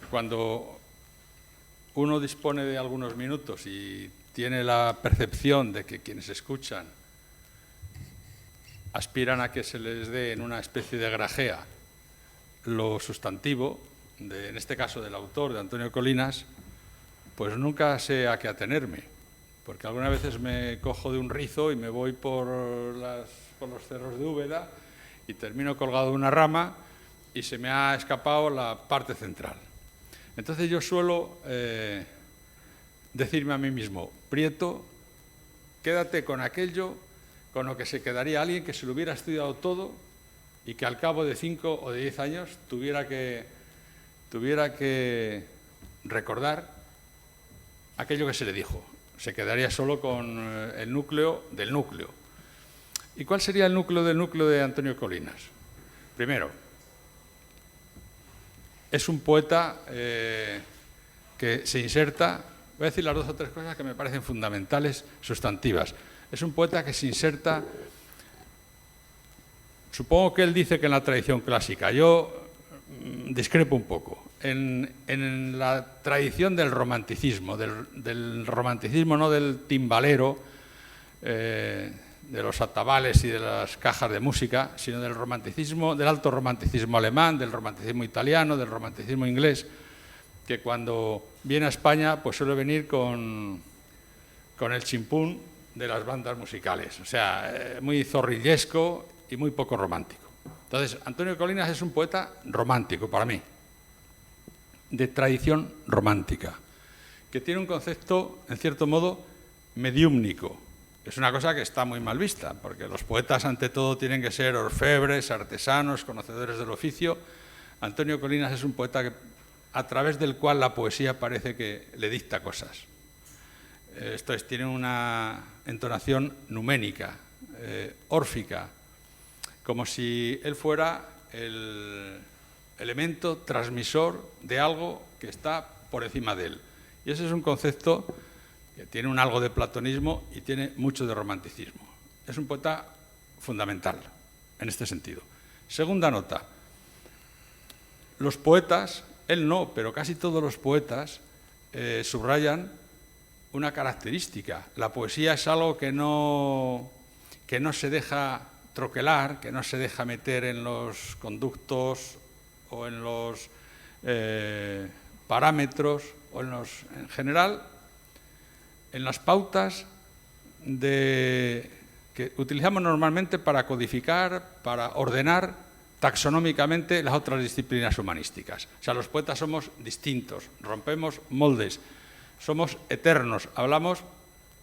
Cuando uno dispone de algunos minutos y tiene la percepción de que quienes escuchan aspiran a que se les dé en una especie de grajea lo sustantivo, en este caso del autor, de Antonio Colinas, pues nunca sé a qué atenerme, porque algunas veces me cojo de un rizo y me voy por los cerros de Úbeda y termino colgado de una rama y se me ha escapado la parte central. Entonces yo suelo decirme a mí mismo: Prieto, quédate con aquello con lo que se quedaría alguien que se lo hubiera estudiado todo y que al cabo de 5 o de 10 años tuviera que recordar aquello que se le dijo. Se quedaría solo con el núcleo del núcleo. ¿Y cuál sería el núcleo del núcleo de Antonio Colinas? Primero, es un poeta que se inserta, voy a decir las 2 o 3 cosas que me parecen fundamentales, sustantivas. Es un poeta que se inserta, supongo que él dice que en la tradición clásica, yo discrepo un poco, en la tradición del romanticismo, del romanticismo no del timbalero, de los atabales y de las cajas de música, sino del romanticismo, del alto romanticismo alemán, del romanticismo italiano, del romanticismo inglés, que cuando viene a España pues suele venir con el chimpún de las bandas musicales, o sea, muy zorrillesco y muy poco romántico. Entonces, Antonio Colinas es un poeta romántico para mí, de tradición romántica, que tiene un concepto, en cierto modo, mediúmnico. Es una cosa que está muy mal vista, porque los poetas ante todo tienen que ser orfebres, artesanos, conocedores del oficio. Antonio Colinas es un poeta a través del cual la poesía parece que le dicta cosas. Esto es, tiene una entonación numénica, órfica, como si él fuera el elemento transmisor de algo que está por encima de él. Y ese es un concepto que tiene un algo de platonismo y tiene mucho de romanticismo. Es un poeta fundamental en este sentido. Segunda nota, los poetas, él no, pero casi todos los poetas subrayan una característica. La poesía es algo que no se deja troquelar, que no se deja meter en los conductos o en los parámetros o en general, en las pautas que utilizamos normalmente para codificar, para ordenar taxonómicamente las otras disciplinas humanísticas. O sea, los poetas somos distintos, rompemos moldes, somos eternos, hablamos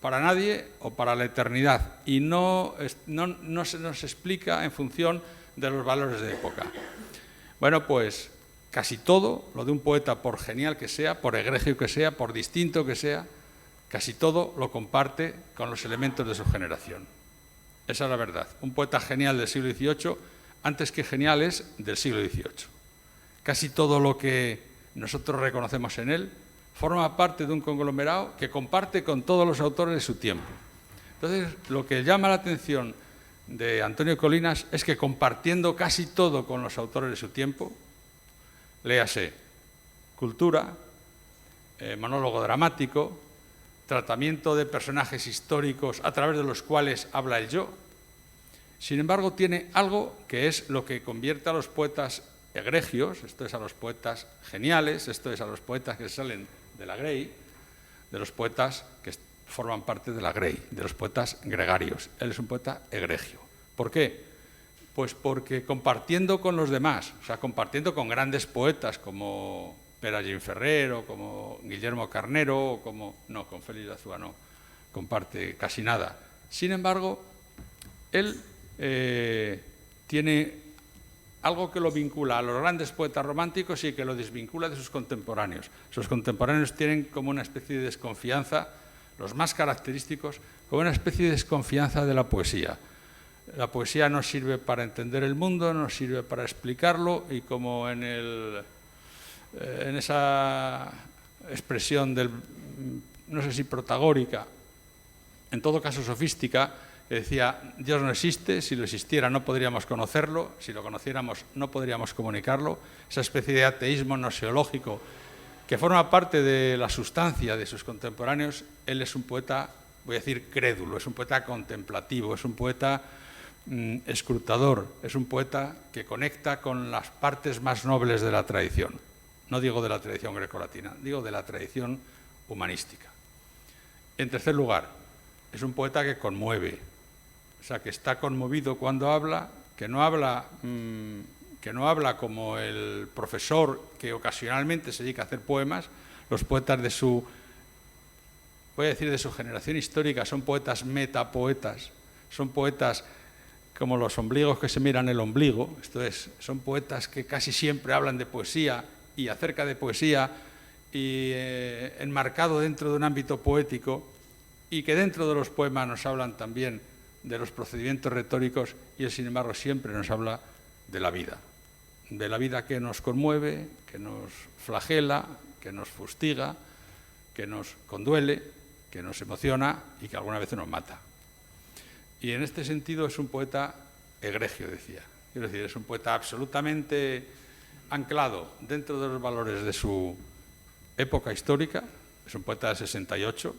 para nadie o para la eternidad y no se nos explica en función de los valores de época. Bueno, pues casi todo lo de un poeta, por genial que sea, por egregio que sea, por distinto que sea, casi todo lo comparte con los elementos de su generación. Esa es la verdad. Un poeta genial del siglo XVIII, antes que genial, es del siglo XVIII. Casi todo lo que nosotros reconocemos en él forma parte de un conglomerado que comparte con todos los autores de su tiempo. Entonces, lo que llama la atención de Antonio Colinas es que, compartiendo casi todo con los autores de su tiempo, léase cultura, monólogo dramático, tratamiento de personajes históricos a través de los cuales habla el yo. Sin embargo, tiene algo que es lo que convierte a los poetas egregios, esto es a los poetas geniales, esto es a los poetas que salen de la Grey, de los poetas que forman parte de la Grey, de los poetas gregarios. Él es un poeta egregio. ¿Por qué? Pues porque compartiendo con los demás, o sea, compartiendo con grandes poetas como Pere Gimferrer o como Guillermo Carnero, o como, no, con Félix de Azúa no, comparte casi nada. Sin embargo, él tiene algo que lo vincula a los grandes poetas románticos y que lo desvincula de sus contemporáneos. Sus contemporáneos tienen como una especie de desconfianza, los más característicos, como una especie de desconfianza de la poesía. La poesía nos sirve para entender el mundo, nos sirve para explicarlo y como en esa expresión del no sé si protagórica, en todo caso sofística, que decía: Dios no existe, si lo existiera no podríamos conocerlo, si lo conociéramos no podríamos comunicarlo. Esa especie de ateísmo gnoseológico que forma parte de la sustancia de sus contemporáneos. Él es un poeta, voy a decir, crédulo, es un poeta contemplativo, es un poeta escrutador, es un poeta que conecta con las partes más nobles de la tradición. No digo de la tradición grecolatina, digo de la tradición humanística. En tercer lugar, es un poeta que conmueve, o sea, que está conmovido cuando habla, que no habla como el profesor que ocasionalmente se dedica a hacer poemas. Los poetas de su, voy a decir, de su generación histórica son poetas metapoetas, son poetas como los ombligos que se miran el ombligo, esto es, son poetas que casi siempre hablan de poesía y acerca de poesía y enmarcado dentro de un ámbito poético, y que dentro de los poemas nos hablan también de los procedimientos retóricos, y él, sin embargo, siempre nos habla de la vida que nos conmueve, que nos flagela, que nos fustiga, que nos conduele, que nos emociona y que alguna vez nos mata. Y en este sentido es un poeta egregio, decía. Quiero decir, es un poeta absolutamente anclado dentro de los valores de su época histórica. Es un poeta del 68,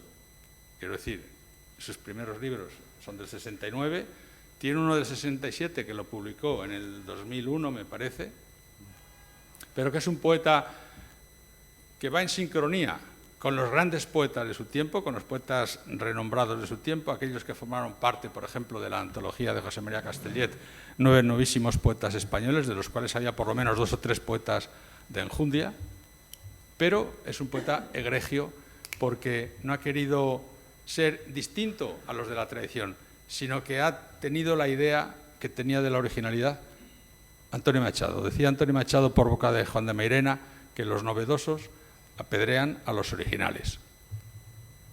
quiero decir, sus primeros libros son del 69, tiene uno del 67 que lo publicó en el 2001, me parece, pero que es un poeta que va en sincronía con los grandes poetas de su tiempo, con los poetas renombrados de su tiempo, aquellos que formaron parte, por ejemplo, de la antología de José María Castellet, 9 novísimos poetas españoles, de los cuales había por lo menos 2 o 3 poetas de enjundia, pero es un poeta egregio porque no ha querido ser distinto a los de la tradición, sino que ha tenido la idea que tenía de la originalidad Antonio Machado. Decía Antonio Machado por boca de Juan de Mairena que los novedosos apedrean a los originales.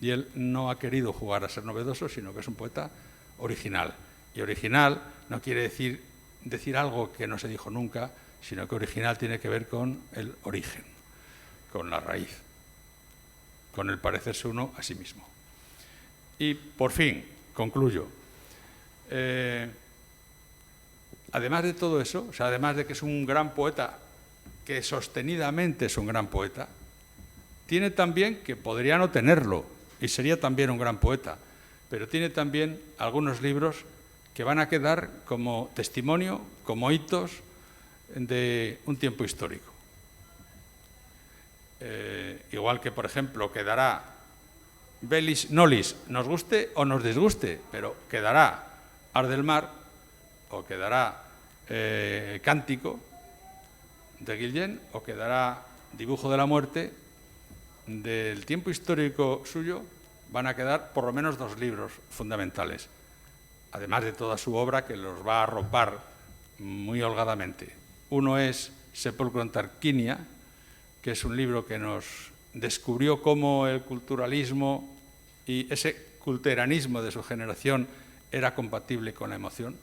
Y él no ha querido jugar a ser novedoso, sino que es un poeta original. Y original no quiere decir algo que no se dijo nunca, sino que original tiene que ver con el origen, con la raíz, con el parecerse uno a sí mismo. Y, por fin, concluyo. Además de todo eso, o sea, además de que es un gran poeta, que sostenidamente es un gran poeta, tiene también, que podría no tenerlo, y sería también un gran poeta, pero tiene también algunos libros que van a quedar como testimonio, como hitos de un tiempo histórico. Igual que, por ejemplo, quedará Velis Nolis, nos guste o nos disguste, pero quedará Ar del Mar o quedará Cántico de Guillén o quedará Dibujo de la Muerte. Del tiempo histórico suyo van a quedar por lo menos 2 libros fundamentales, además de toda su obra que los va a arropar muy holgadamente. Uno es Sepulcro en Tarquinia, que es un libro que nos descubrió cómo el culturalismo y ese culteranismo de su generación era compatible con la emoción,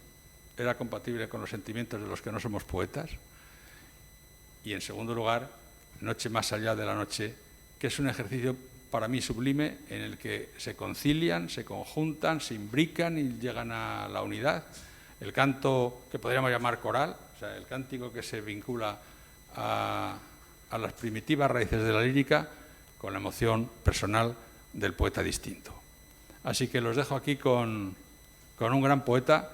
era compatible con los sentimientos de los que no somos poetas. Y en segundo lugar, Noche más allá de la noche, que es un ejercicio para mí sublime en el que se concilian, se conjuntan, se imbrican y llegan a la unidad. El canto que podríamos llamar coral, o sea, el cántico que se vincula a las primitivas raíces de la lírica con la emoción personal del poeta distinto. Así que los dejo aquí con un gran poeta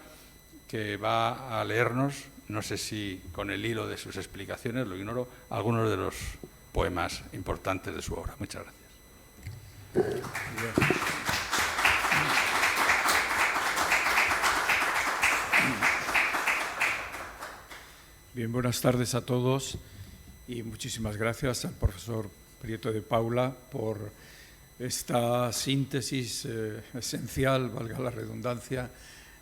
que va a leernos, no sé si con el hilo de sus explicaciones, lo ignoro, algunos de los poemas importantes de su obra. Muchas gracias. Bien, buenas tardes a todos y muchísimas gracias al profesor Prieto de Paula por esta síntesis esencial, valga la redundancia,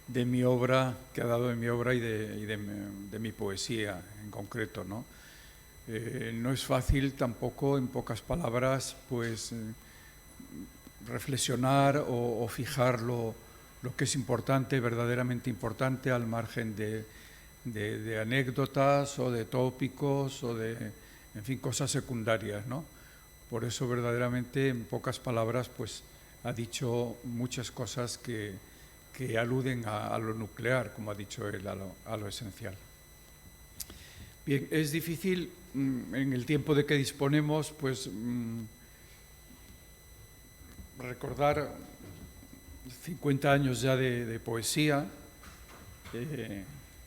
de mi obra, que ha dado de mi obra y de mi poesía en concreto, ¿no? No es fácil tampoco, en pocas palabras, pues reflexionar o fijar lo que es importante, verdaderamente importante, al margen de anécdotas o de tópicos o de, en fin, cosas secundarias, ¿no? Por eso verdaderamente, en pocas palabras, pues ha dicho muchas cosas que aluden a lo nuclear, como ha dicho él, a lo esencial. Bien, es difícil en el tiempo de que disponemos, pues recordar 50 años ya de poesía,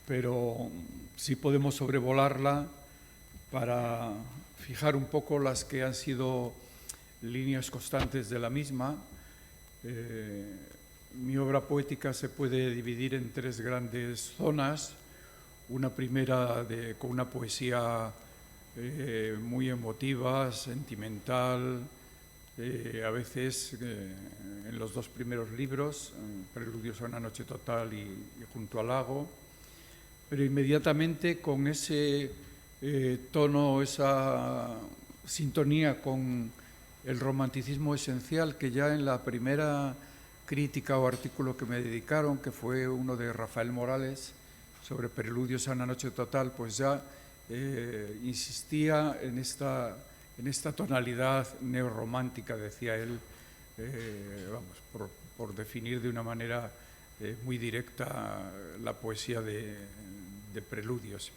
pero sí podemos sobrevolarla para fijar un poco las que han sido líneas constantes de la misma. Mi obra poética se puede dividir en tres grandes zonas. Una primera con una poesía muy emotiva, sentimental, a veces en los dos primeros libros, Preludios a una noche total y Junto al lago, pero inmediatamente con ese tono, esa sintonía con el romanticismo esencial, que ya en la primera crítica o artículo que me dedicaron, que fue uno de Rafael Morales sobre Preludios a una noche total, pues ya insistía en esta tonalidad neorromántica, decía él, por definir de una manera muy directa la poesía de Preludios.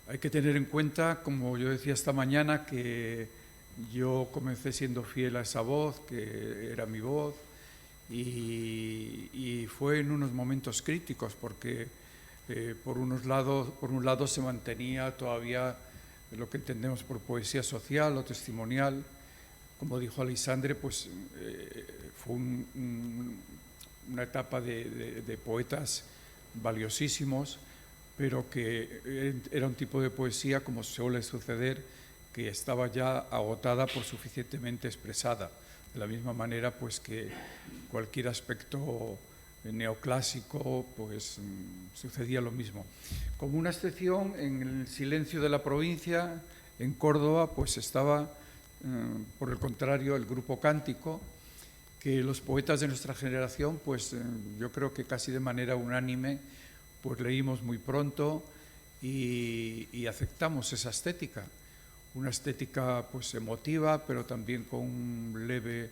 Hay que tener en cuenta, como yo decía esta mañana, que yo comencé siendo fiel a esa voz, que era mi voz, y fue en unos momentos críticos, porque por un lado se mantenía todavía lo que entendemos por poesía social o testimonial. Como dijo Aleixandre, pues fue una etapa de poetas valiosísimos, pero que era un tipo de poesía, como suele suceder, que estaba ya agotada por suficientemente expresada. De la misma manera, pues que cualquier aspecto neoclásico, pues sucedía lo mismo. Como una excepción, en el silencio de la provincia, en Córdoba, pues estaba, por el contrario, el grupo Cántico, que los poetas de nuestra generación, pues yo creo que casi de manera unánime, pues leímos muy pronto y aceptamos esa estética. Una estética pues emotiva, pero también con un leve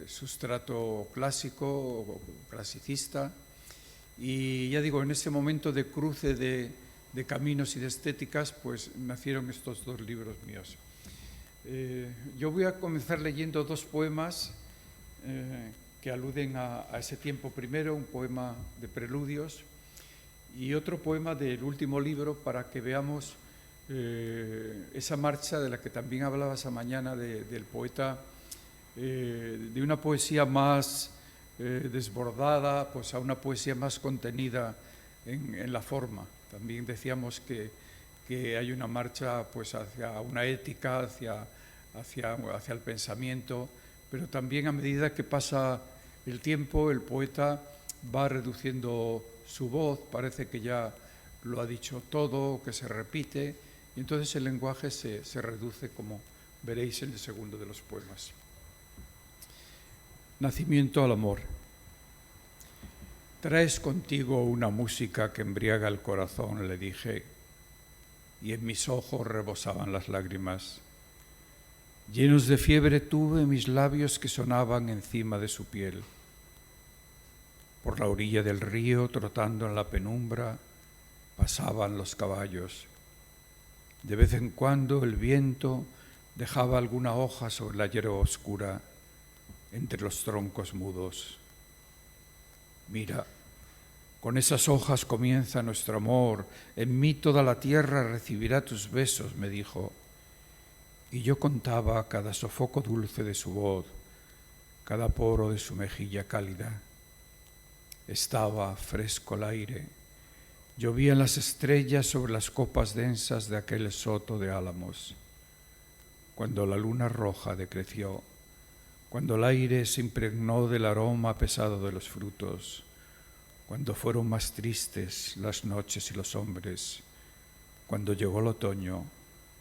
sustrato clásico o clasicista. Y ya digo, en ese momento de cruce de caminos y de estéticas, pues nacieron estos dos libros míos. Yo voy a comenzar leyendo dos poemas que aluden a ese tiempo primero, un poema de Preludios y otro poema del último libro, para que veamos esa marcha de la que también hablaba esa mañana del poeta, de una poesía más desbordada, pues a una poesía más contenida en la forma. También decíamos que hay una marcha pues hacia una ética, hacia el pensamiento, pero también a medida que pasa el tiempo, el poeta va reduciendo su voz, parece que ya lo ha dicho todo, que se repite, y entonces el lenguaje se reduce, como veréis en el segundo de los poemas. Nacimiento al amor. Traes contigo una música que embriaga el corazón, le dije, y en mis ojos rebosaban las lágrimas. Llenos de fiebre tuve mis labios que sonaban encima de su piel. Por la orilla del río, trotando en la penumbra, pasaban los caballos. De vez en cuando el viento dejaba alguna hoja sobre la hierba oscura entre los troncos mudos. Mira, con esas hojas comienza nuestro amor, en mí toda la tierra recibirá tus besos, me dijo. Y yo contaba cada sofoco dulce de su voz, cada poro de su mejilla cálida. Estaba fresco el aire, llovían las estrellas sobre las copas densas de aquel soto de álamos. Cuando la luna roja decreció, cuando el aire se impregnó del aroma pesado de los frutos, cuando fueron más tristes las noches y los hombres, cuando llegó el otoño,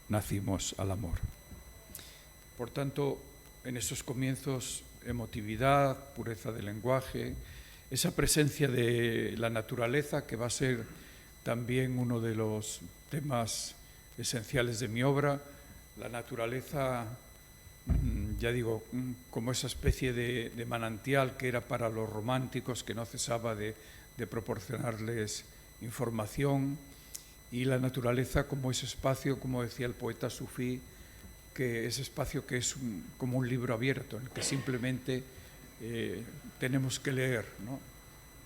nacimos al amor. Por tanto, en esos comienzos, emotividad, pureza del lenguaje, esa presencia de la naturaleza, que va a ser también uno de los temas esenciales de mi obra, la naturaleza ya digo, como esa especie de manantial que era para los románticos, que no cesaba de proporcionarles información, y la naturaleza como ese espacio, como decía el poeta sufí, que ese espacio que es como un libro abierto, en el que simplemente tenemos que leer,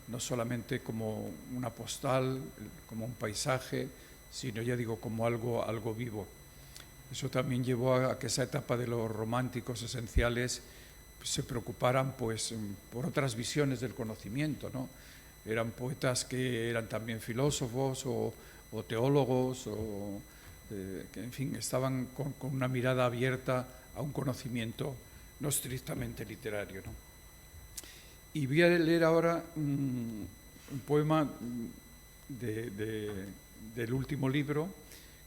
no solamente como una postal, como un paisaje, sino, ya digo, como algo vivo. Eso también llevó a que esa etapa de los románticos esenciales se preocuparan pues, por otras visiones del conocimiento, ¿no? Eran poetas que eran también filósofos o teólogos, que en fin estaban con una mirada abierta a un conocimiento no estrictamente literario, ¿no? Y voy a leer ahora un poema del último libro,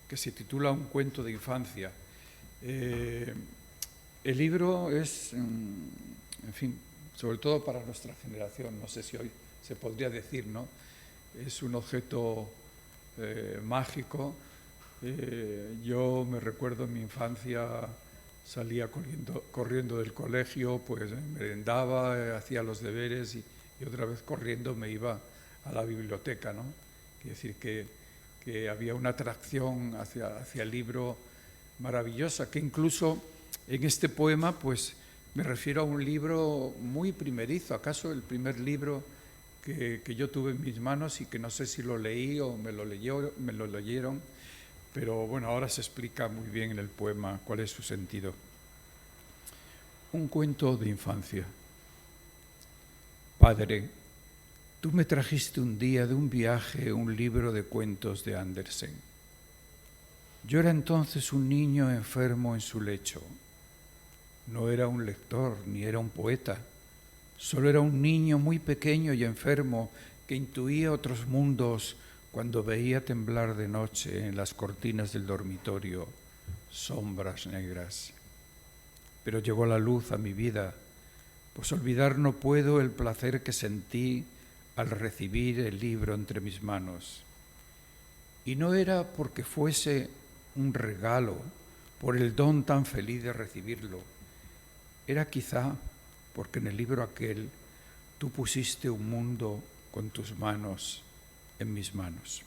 que se titula Un cuento de infancia. El libro es, en fin, sobre todo para nuestra generación, no sé si hoy se podría decir, ¿no? Es un objeto mágico. Yo me recuerdo en mi infancia, salía corriendo del colegio, pues merendaba, hacía los deberes y otra vez corriendo me iba a la biblioteca, ¿no? Quiere decir que había una atracción hacia el libro maravillosa, que incluso en este poema pues me refiero a un libro muy primerizo, acaso el primer libro que yo tuve en mis manos y que no sé si lo leí o me lo leyeron, pero bueno, ahora se explica muy bien en el poema cuál es su sentido. Un cuento de infancia. Padre, tú me trajiste un día de un viaje un libro de cuentos de Andersen. Yo era entonces un niño enfermo en su lecho. No era un lector ni era un poeta, solo era un niño muy pequeño y enfermo que intuía otros mundos cuando veía temblar de noche en las cortinas del dormitorio sombras negras. Pero llegó la luz a mi vida, pues olvidar no puedo el placer que sentí al recibir el libro entre mis manos. Y no era porque fuese un regalo, por el don tan feliz de recibirlo. Era quizá porque en el libro aquel tú pusiste un mundo con tus manos en mis manos.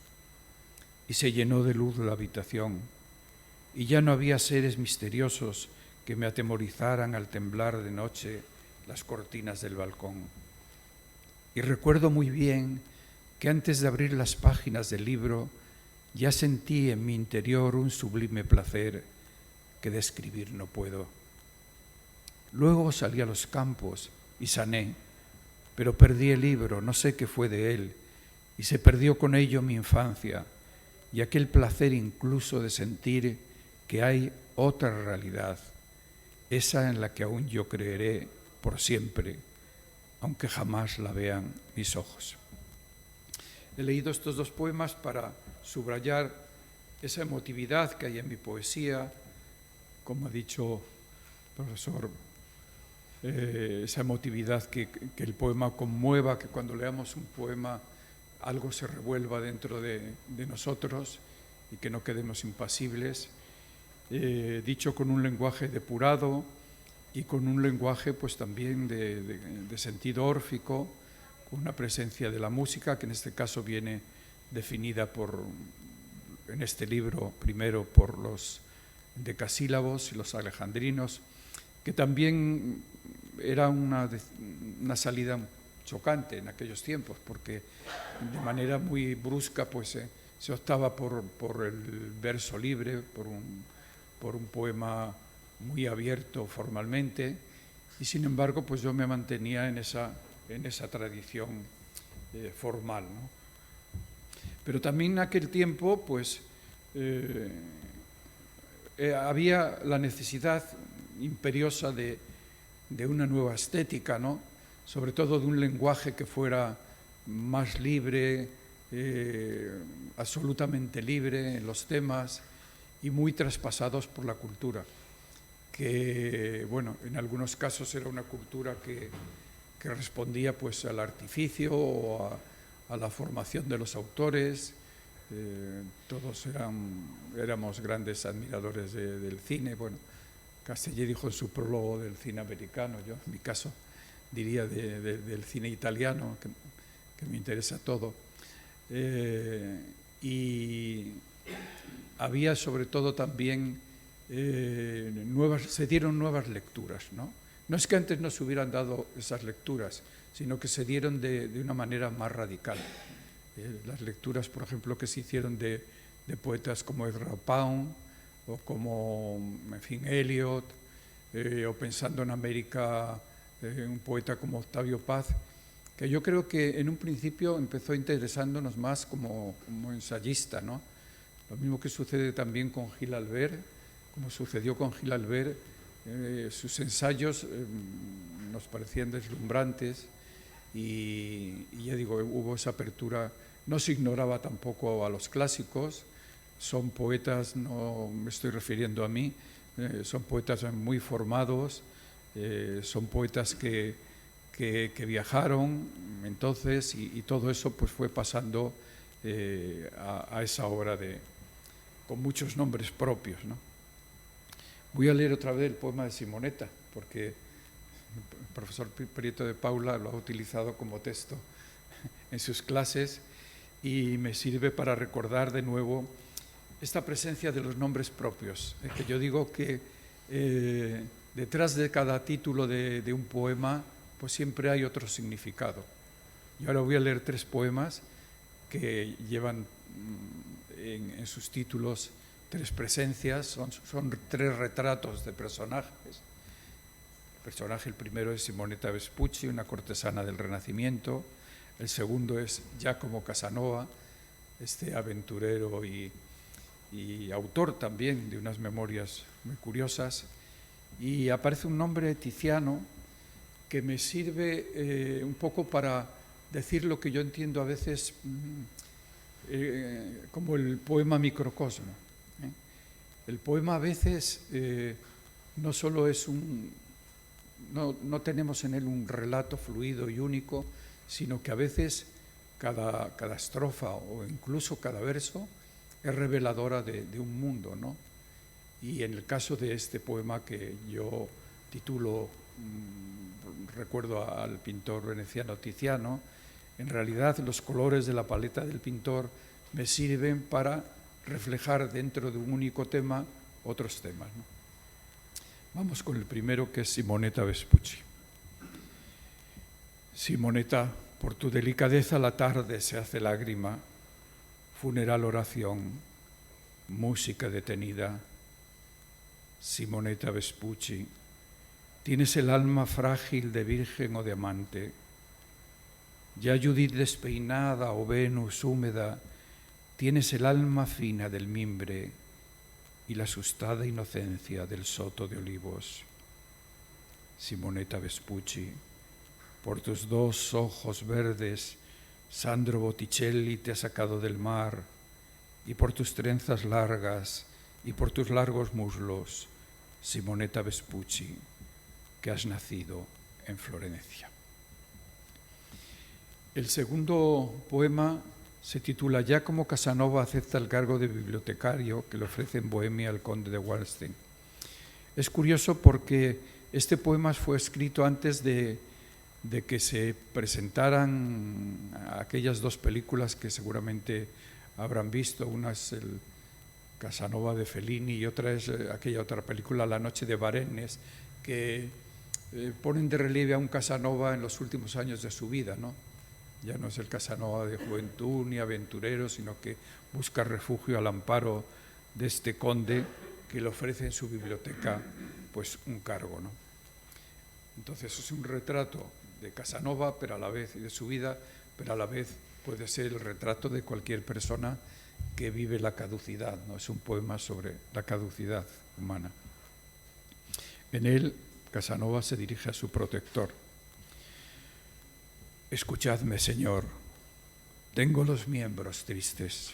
Y se llenó de luz la habitación, y ya no había seres misteriosos que me atemorizaran al temblar de noche las cortinas del balcón. Y recuerdo muy bien que antes de abrir las páginas del libro ya sentí en mi interior un sublime placer que describir no puedo. Luego salí a los campos y sané, pero perdí el libro, no sé qué fue de él, y se perdió con ello mi infancia y aquel placer incluso de sentir que hay otra realidad, esa en la que aún yo creeré por siempre, aunque jamás la vean mis ojos. He leído estos dos poemas para subrayar esa emotividad que hay en mi poesía, como ha dicho el profesor, esa emotividad que el poema conmueva, que cuando leamos un poema algo se revuelva dentro de nosotros y que no quedemos impasibles, dicho con un lenguaje depurado y con un lenguaje pues también de sentido órfico, con una presencia de la música que en este caso viene definida en este libro primero por los decasílabos y los alejandrinos, que también era una salida chocante en aquellos tiempos, porque de manera muy brusca pues se optaba por el verso libre, por un poema muy abierto formalmente, y sin embargo pues yo me mantenía en esa tradición formal, ¿no? Pero también en aquel tiempo pues había la necesidad imperiosa de una nueva estética, ¿no? Sobre todo de un lenguaje que fuera más libre, absolutamente libre en los temas y muy traspasados por la cultura, que, bueno, en algunos casos era una cultura que respondía pues al artificio o a la formación de los autores. Todos éramos grandes admiradores del cine, bueno, Castellé dijo en su prólogo del cine americano, yo en mi caso diría del cine italiano, que me interesa todo. Y había sobre todo también se dieron nuevas lecturas, ¿no? No es que antes no se hubieran dado esas lecturas, sino que se dieron de una manera más radical. Las lecturas, por ejemplo, que se hicieron de poetas como Ezra Pound o como, en fin, Eliot, o pensando en América, un poeta como Octavio Paz, que yo creo que en un principio empezó interesándonos más como ensayista, ¿no? Lo mismo que sucede también con Gil Albert, como sucedió con Gil Albert, sus ensayos nos parecían deslumbrantes y ya digo, hubo esa apertura. No se ignoraba tampoco a los clásicos, son poetas, no me estoy refiriendo a mí, son poetas muy formados, son poetas que viajaron entonces y todo eso pues fue pasando a esa obra con muchos nombres propios, ¿no? Voy a leer otra vez el poema de Simonetta, porque el profesor Prieto de Paula lo ha utilizado como texto en sus clases y me sirve para recordar de nuevo esta presencia de los nombres propios, que yo digo que detrás de cada título de un poema pues siempre hay otro significado. Y ahora voy a leer 3 poemas que llevan en sus títulos 3 presencias, son 3 retratos de personajes. El primero es Simonetta Vespucci, una cortesana del Renacimiento. El segundo es Giacomo Casanova, este aventurero y autor también de unas memorias muy curiosas. Y aparece un nombre Tiziano que me sirve un poco para decir lo que yo entiendo a veces como el poema microcosmo. El poema a veces no solo es no tenemos en él un relato fluido y único, sino que a veces cada estrofa o incluso cada verso es reveladora de un mundo, ¿no? Y en el caso de este poema que yo titulo, recuerdo al pintor veneciano Tiziano, en realidad los colores de la paleta del pintor me sirven para reflejar dentro de un único tema otros temas, ¿no? Vamos con el primero, que es Simonetta Vespucci. Simonetta, por tu delicadeza la tarde se hace lágrima, funeral oración, música detenida. Simonetta Vespucci, tienes el alma frágil de virgen o de amante. Ya Judith despeinada o Venus húmeda, tienes el alma fina del mimbre y la asustada inocencia del soto de olivos. Simonetta Vespucci, por tus 2 ojos verdes, Sandro Botticelli te ha sacado del mar, y por tus trenzas largas y por tus largos muslos, Simonetta Vespucci, que has nacido en Florencia. El segundo poema se titula Giacomo Casanova acepta el cargo de bibliotecario que le ofrece en Bohemia el conde de Wallenstein. Es curioso porque este poema fue escrito antes de que se presentaran aquellas 2 películas que seguramente habrán visto. Una es el Casanova de Fellini y otra es aquella otra película, La noche de Varennes, que ponen de relieve a un Casanova en los últimos años de su vida, ¿no? Ya no es el Casanova de juventud ni aventurero, sino que busca refugio al amparo de este conde que le ofrece en su biblioteca pues un cargo, ¿no? Entonces es un retrato de Casanova, pero a la vez, y de su vida, pero a la vez puede ser el retrato de cualquier persona que vive la caducidad, ¿no? Es un poema sobre la caducidad humana. En él, Casanova se dirige a su protector. Escuchadme, Señor, tengo los miembros tristes.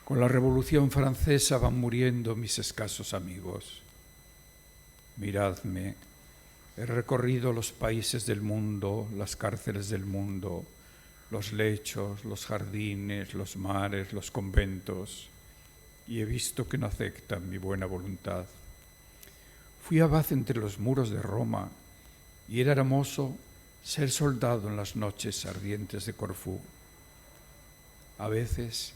Con la Revolución Francesa van muriendo mis escasos amigos. Miradme, he recorrido los países del mundo, las cárceles del mundo, los lechos, los jardines, los mares, los conventos, y he visto que no aceptan mi buena voluntad. Fui abad entre los muros de Roma y era hermoso ser soldado en las noches ardientes de Corfú. A veces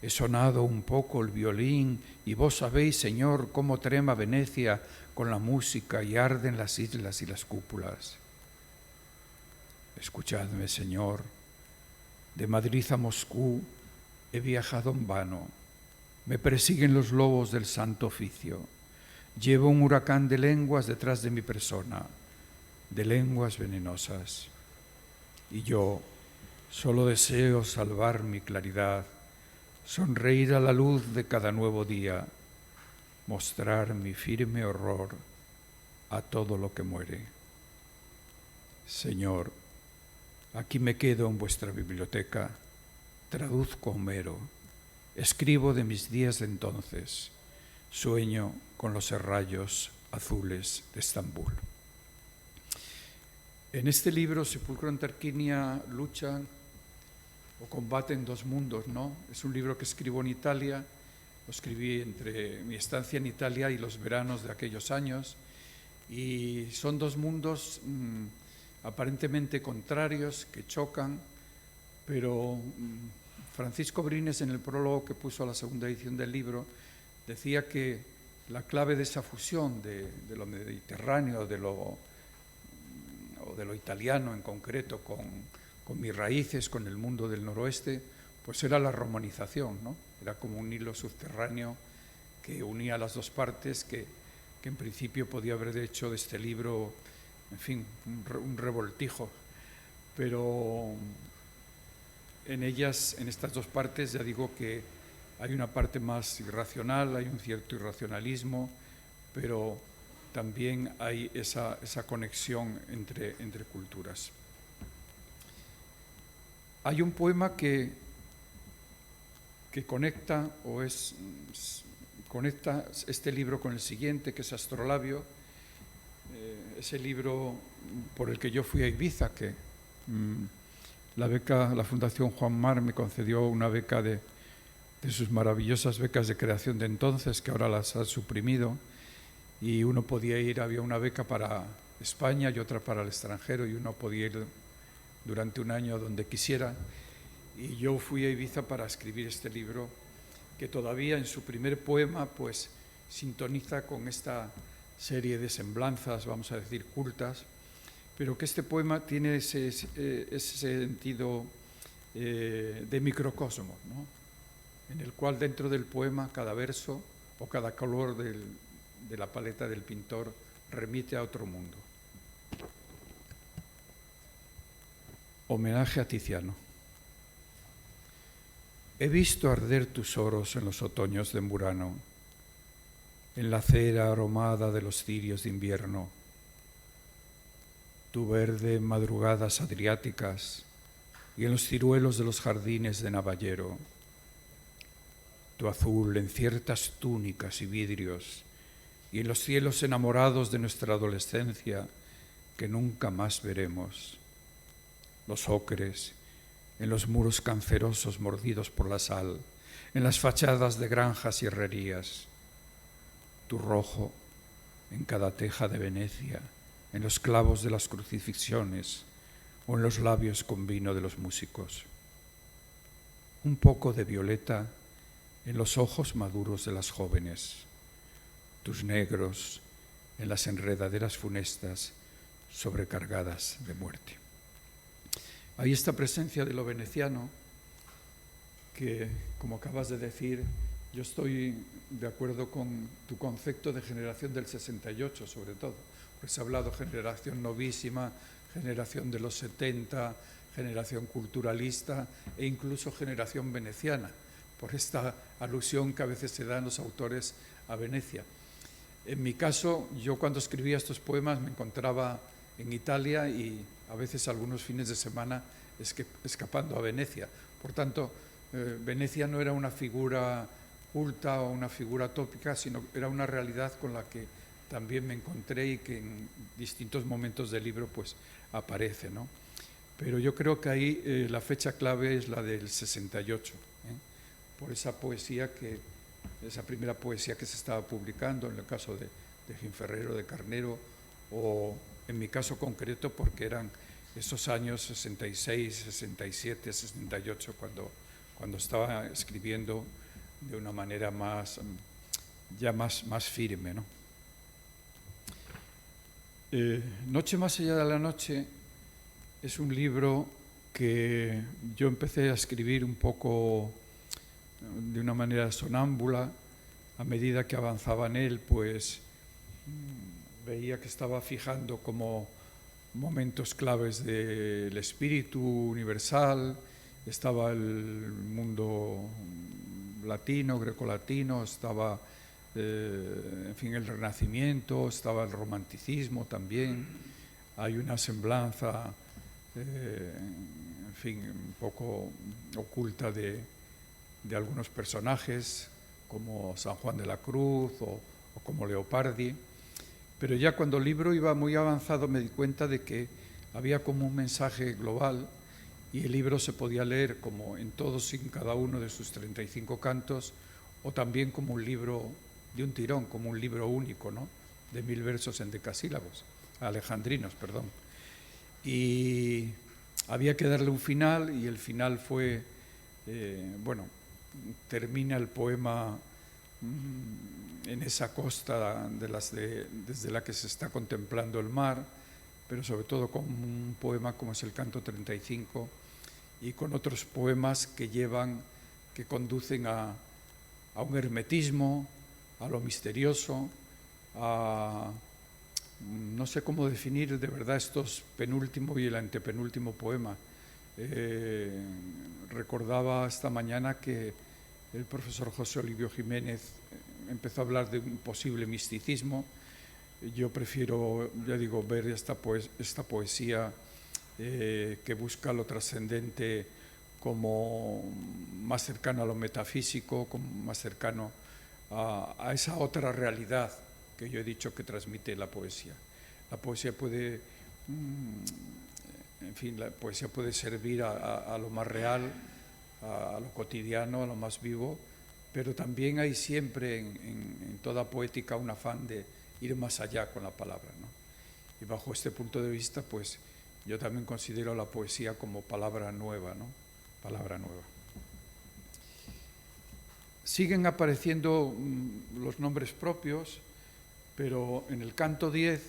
he sonado un poco el violín y vos sabéis, Señor, cómo trema Venecia con la música y arden las islas y las cúpulas. Escuchadme, Señor, de Madrid a Moscú he viajado en vano. Me persiguen los lobos del Santo Oficio. Llevo un huracán de lenguas detrás de mi persona, de lenguas venenosas. Y yo solo deseo salvar mi claridad, sonreír a la luz de cada nuevo día, mostrar mi firme horror a todo lo que muere. Señor, aquí me quedo en vuestra biblioteca, traduzco Homero, escribo de mis días de entonces, sueño con los serrallos azules de Estambul. En este libro, Sepulcro en Tarquinia luchan o combaten dos mundos, ¿no? Es un libro que escribo en Italia, lo escribí entre mi estancia en Italia y los veranos de aquellos años, y son dos mundos aparentemente contrarios, que chocan, pero Francisco Brines, en el prólogo que puso a la segunda edición del libro, decía que la clave de esa fusión de lo mediterráneo, de lo italiano en concreto, con mis raíces, con el mundo del noroeste, pues era la romanización, ¿no? Era como un hilo subterráneo que unía las dos partes, que en principio podía haber hecho de este libro, en fin, un revoltijo, pero en ellas, en estas dos partes, ya digo que hay una parte más irracional, hay un cierto irracionalismo, pero también hay esa conexión entre culturas. Hay un poema que conecta este libro con el siguiente, que es Astrolabio, ese libro por el que yo fui a Ibiza, que la Fundación Juan Mar me concedió una beca de sus maravillosas becas de creación de entonces, que ahora las ha suprimido, y uno podía ir, había una beca para España y otra para el extranjero, y uno podía ir durante un año donde quisiera, y yo fui a Ibiza para escribir este libro, que todavía en su primer poema pues sintoniza con esta serie de semblanzas, vamos a decir, cultas, pero que este poema tiene ese sentido de microcosmo, ¿no? En el cual dentro del poema cada verso o cada color de la paleta del pintor remite a otro mundo. Homenaje a Tiziano. He visto arder tus oros en los otoños de Murano, en la cera aromada de los cirios de invierno, tu verde en madrugadas adriáticas y en los ciruelos de los jardines de Navallero, tu azul en ciertas túnicas y vidrios y en los cielos enamorados de nuestra adolescencia que nunca más veremos, los ocres en los muros cancerosos mordidos por la sal, en las fachadas de granjas y herrerías, tu rojo en cada teja de Venecia, en los clavos de las crucifixiones o en los labios con vino de los músicos. Un poco de violeta en los ojos maduros de las jóvenes, tus negros en las enredaderas funestas sobrecargadas de muerte. Hay esta presencia de lo veneciano que, como acabas de decir, yo estoy de acuerdo con tu concepto de generación del 68, sobre todo, porque se ha hablado generación novísima, generación de los 70, generación culturalista e incluso generación veneciana, por esta alusión que a veces se da en los autores a Venecia. En mi caso, yo cuando escribía estos poemas me encontraba en Italia y a veces algunos fines de semana escapando a Venecia. Por tanto, Venecia no era una figura culta o una figura tópica, sino era una realidad con la que también me encontré y que en distintos momentos del libro pues aparece, ¿no? Pero yo creo que ahí la fecha clave es la del 68, por esa poesía esa primera poesía que se estaba publicando, en el caso de de Ginferrero, de Carnero, o en mi caso concreto porque eran esos años 66, 67, 68, cuando estaba escribiendo de una manera más firme, ¿no? Noche más allá de la noche es un libro que yo empecé a escribir un poco de una manera sonámbula. A medida que avanzaba en él, pues veía que estaba fijando como momentos claves del espíritu universal. Estaba el mundo latino, grecolatino, estaba en fin, el Renacimiento, estaba el romanticismo también. Hay una semblanza en fin, un poco oculta de algunos personajes como San Juan de la Cruz o como Leopardi. Pero ya cuando el libro iba muy avanzado me di cuenta de que había como un mensaje global y el libro se podía leer como en todos y en cada uno de sus 35 cantos, o también como un libro de un tirón, como un libro único, ¿no? De 1000 versos en decasílabos, alejandrinos, perdón. Y había que darle un final, y el final fue, bueno, termina el poema en esa costa desde la que se está contemplando el mar, pero sobre todo con un poema como es el Canto 35 y con otros poemas que conducen a un hermetismo, a lo misterioso, no sé cómo definir de verdad estos penúltimo y el antepenúltimo poema. Recordaba esta mañana que el profesor José Olivio Jiménez empezó a hablar de un posible misticismo. Yo prefiero, ya digo, ver esta poesía que busca lo trascendente como más cercano a lo metafísico, como más cercano a esa otra realidad que yo he dicho que transmite la poesía. La poesía puede, en fin, la poesía puede servir a lo más real, a lo cotidiano, a lo más vivo, pero también hay siempre en toda poética un afán de ir más allá con la palabra, ¿no? Y bajo este punto de vista, pues yo también considero la poesía como palabra nueva, ¿no? Palabra nueva. Siguen apareciendo los nombres propios, pero en el canto 10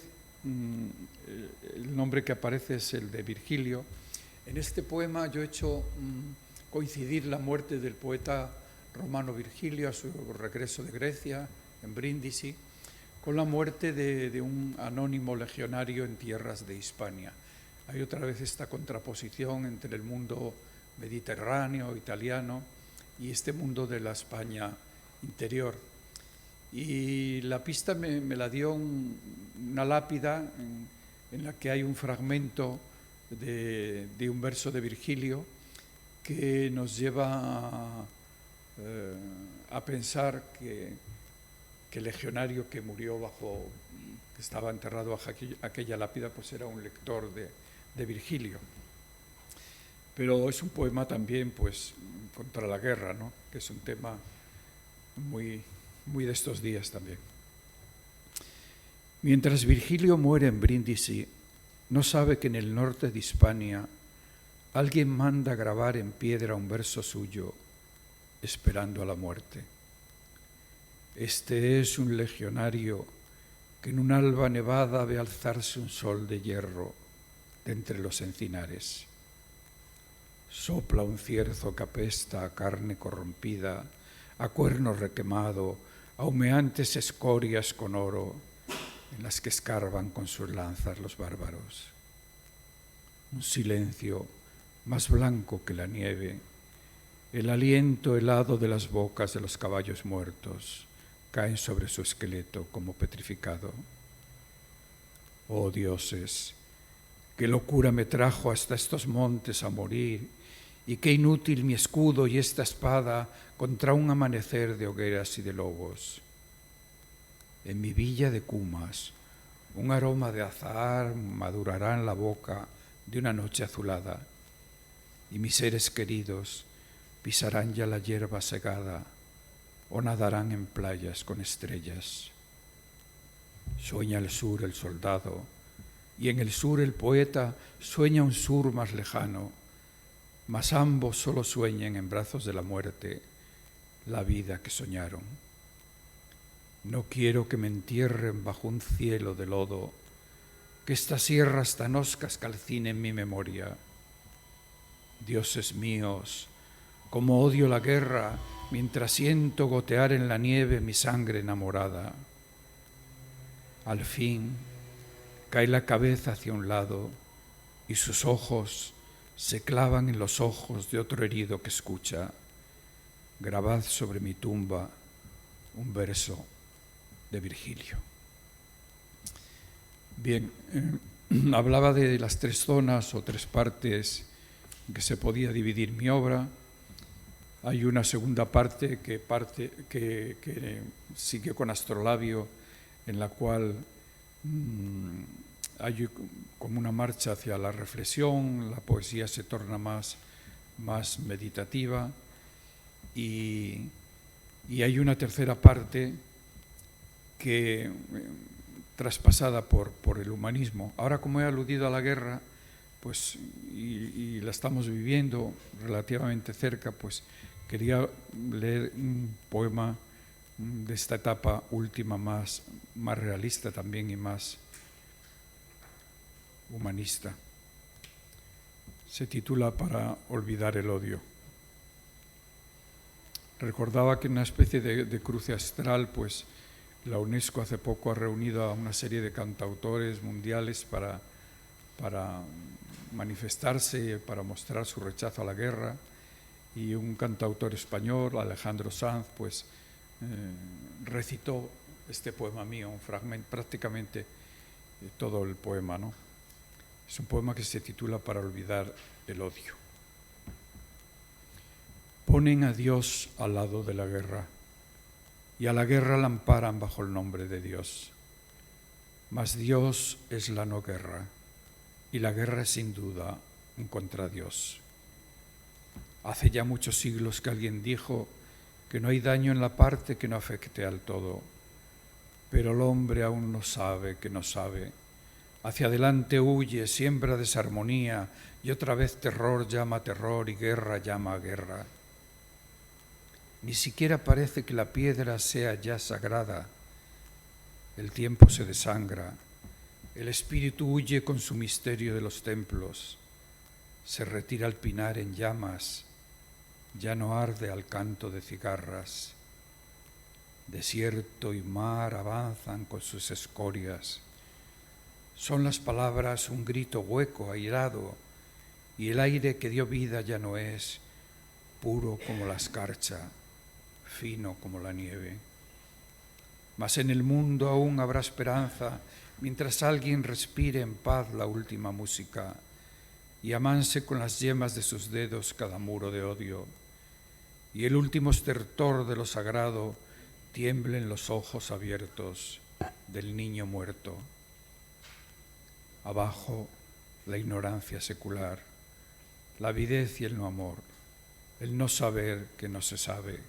el nombre que aparece es el de Virgilio. En este poema yo he hecho coincidir la muerte del poeta romano Virgilio a su regreso de Grecia, en Brindisi, con la muerte de un anónimo legionario en tierras de Hispania. Hay otra vez esta contraposición entre el mundo mediterráneo, italiano, y este mundo de la España interior. Y la pista me la dio una lápida en la que hay un fragmento de un verso de Virgilio que nos lleva a pensar que el legionario que murió que estaba enterrado bajo aquella lápida, pues era un lector de Virgilio. Pero es un poema también, pues, contra la guerra, ¿no? Que es un tema muy de estos días también. Mientras Virgilio muere en Brindisi, no sabe que en el norte de Hispania alguien manda grabar en piedra un verso suyo, esperando a la muerte. Este es un legionario que en un alba nevada ve alzarse un sol de hierro de entre los encinares. Sopla un cierzo que apesta a carne corrompida, a cuerno requemado, a humeantes escorias con oro, en las que escarban con sus lanzas los bárbaros. Un silencio más blanco que la nieve, el aliento helado de las bocas de los caballos muertos caen sobre su esqueleto como petrificado. Oh dioses, qué locura me trajo hasta estos montes a morir, y qué inútil mi escudo y esta espada contra un amanecer de hogueras y de lobos. En mi villa de Cumas, un aroma de azahar madurará en la boca de una noche azulada, y mis seres queridos pisarán ya la hierba segada o nadarán en playas con estrellas. Sueña el sur el soldado, y en el sur el poeta sueña un sur más lejano, mas ambos solo sueñan en brazos de la muerte la vida que soñaron. No quiero que me entierren bajo un cielo de lodo, que estas sierras tan hoscas calcinen mi memoria. Dioses míos, como odio la guerra, mientras siento gotear en la nieve mi sangre enamorada. Al fin cae la cabeza hacia un lado y sus ojos se clavan en los ojos de otro herido que escucha. Grabad sobre mi tumba un verso de Virgilio. Bien, hablaba de las tres zonas o tres partes en que se podía dividir mi obra. Hay una segunda parte que sigue con Astrolabio, en la cual hay como una marcha hacia la reflexión, la poesía se torna más meditativa, y hay una tercera parte que traspasada por el humanismo. Ahora, como he aludido a la guerra, pues y la estamos viviendo relativamente cerca, pues quería leer un poema de esta etapa última más realista también y más humanista. Se titula Para olvidar el odio. Recordaba que en una especie de cruce astral, pues la UNESCO hace poco ha reunido a una serie de cantautores mundiales para manifestarse, para mostrar su rechazo a la guerra, y un cantautor español, Alejandro Sanz, pues recitó este poema mío, un fragmento, prácticamente todo el poema, ¿no? Es un poema que se titula Para olvidar el odio. Ponen a Dios al lado de la guerra y a la guerra la amparan bajo el nombre de Dios. Mas Dios es la no guerra y la guerra es sin duda un contra Dios. Hace ya muchos siglos que alguien dijo que no hay daño en la parte que no afecte al todo, pero el hombre aún no sabe que no sabe. Hacia adelante huye, siembra desarmonía, y otra vez terror llama terror y guerra llama guerra. Ni siquiera parece que la piedra sea ya sagrada. El tiempo se desangra, el espíritu huye con su misterio de los templos, se retira el pinar en llamas, ya no arde al canto de cigarras. Desierto y mar avanzan con sus escorias. Son las palabras un grito hueco, airado, y el aire que dio vida ya no es, puro como la escarcha, fino como la nieve. Mas en el mundo aún habrá esperanza, mientras alguien respire en paz la última música y amanse con las yemas de sus dedos cada muro de odio, y el último estertor de lo sagrado tiemble en los ojos abiertos del niño muerto. Abajo, la ignorancia secular, la avidez y el no amor, el no saber que no se sabe,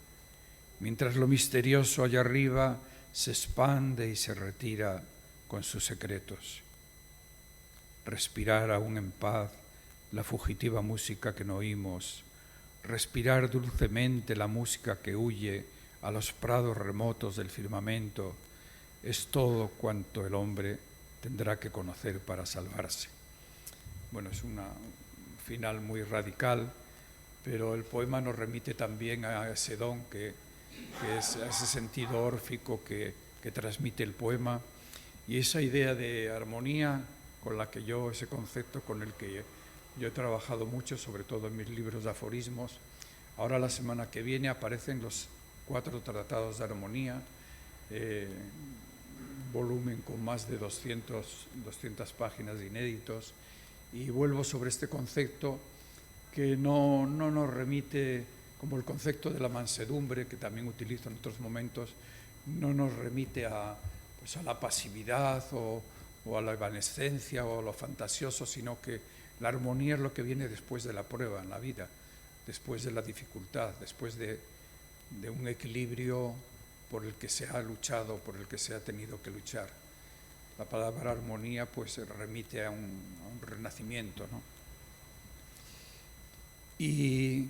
mientras lo misterioso allá arriba se expande y se retira con sus secretos. Respirar aún en paz la fugitiva música que no oímos, respirar dulcemente la música que huye a los prados remotos del firmamento, es todo cuanto el hombre tendrá que conocer para salvarse. Bueno, es un final muy radical, pero el poema nos remite también a ese don que es ese sentido órfico que transmite el poema, y esa idea de armonía con la que yo, ese concepto con el que yo he trabajado mucho, sobre todo en mis libros de aforismos. Ahora la semana que viene aparecen los 4 tratados de armonía, volumen con más de 200 páginas de inéditos, y vuelvo sobre este concepto que no nos remite, como el concepto de la mansedumbre, que también utilizo en otros momentos, no nos remite a la pasividad o a la evanescencia o a lo fantasioso, sino que la armonía es lo que viene después de la prueba en la vida, después de la dificultad, después de un equilibrio por el que se ha luchado, por el que se ha tenido que luchar. la palabra armonía pues remite a un renacimiento, ¿no? Y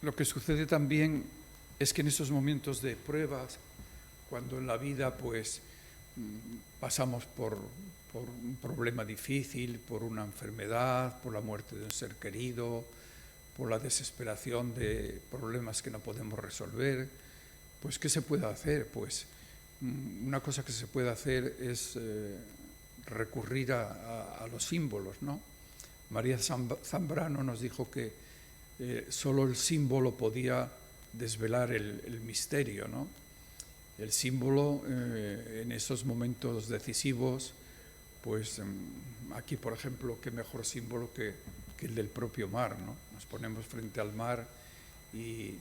lo que sucede también es que en esos momentos de pruebas, cuando en la vida pues pasamos por un problema difícil, por una enfermedad, por la muerte de un ser querido, por la desesperación de problemas que no podemos resolver, pues ¿qué se puede hacer? Pues una cosa que se puede hacer es recurrir a los símbolos, ¿no? María Zambrano nos dijo que solo el símbolo podía desvelar el misterio, ¿no? El símbolo en esos momentos decisivos, pues aquí, por ejemplo, qué mejor símbolo que el del propio mar, ¿no? Nos ponemos frente al mar y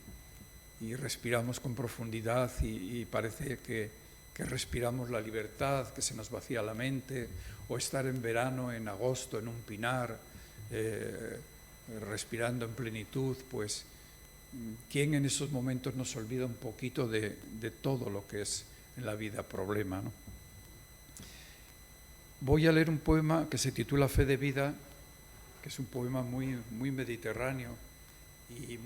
respiramos con profundidad y parece que respiramos la libertad, que se nos vacía la mente, o estar en verano, en agosto, en un pinar, respirando en plenitud, pues ¿quién en esos momentos nos olvida un poquito de todo lo que es en la vida problema, ¿no? Voy a leer un poema que se titula Fe de Vida, que es un poema muy, muy mediterráneo y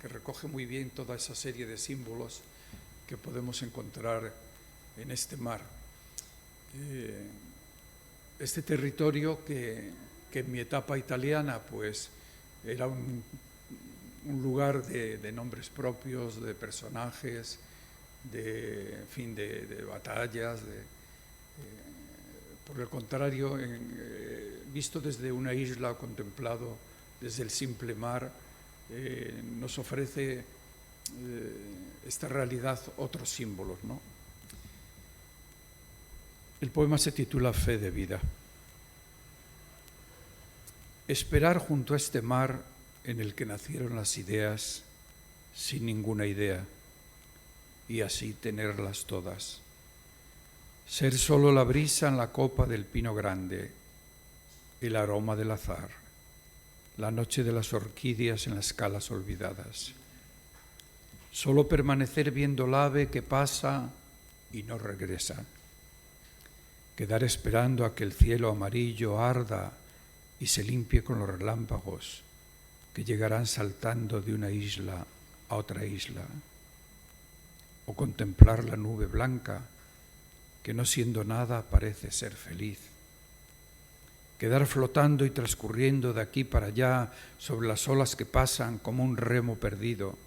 que recoge muy bien toda esa serie de símbolos que podemos encontrar en este mar. Este territorio que en mi etapa italiana pues era un lugar de nombres propios, de personajes, de batallas. Por el contrario, visto desde una isla, contemplado desde el simple mar, nos ofrece esta realidad otros símbolos, ¿no? El poema se titula Fe de Vida. Esperar junto a este mar en el que nacieron las ideas sin ninguna idea y así tenerlas todas. Ser solo la brisa en la copa del pino grande, el aroma del azar, la noche de las orquídeas en las calas olvidadas. Solo permanecer viendo el ave que pasa y no regresa. Quedar esperando a que el cielo amarillo arda y se limpie con los relámpagos que llegarán saltando de una isla a otra isla. O contemplar la nube blanca que no siendo nada parece ser feliz. Quedar flotando y transcurriendo de aquí para allá sobre las olas que pasan como un remo perdido.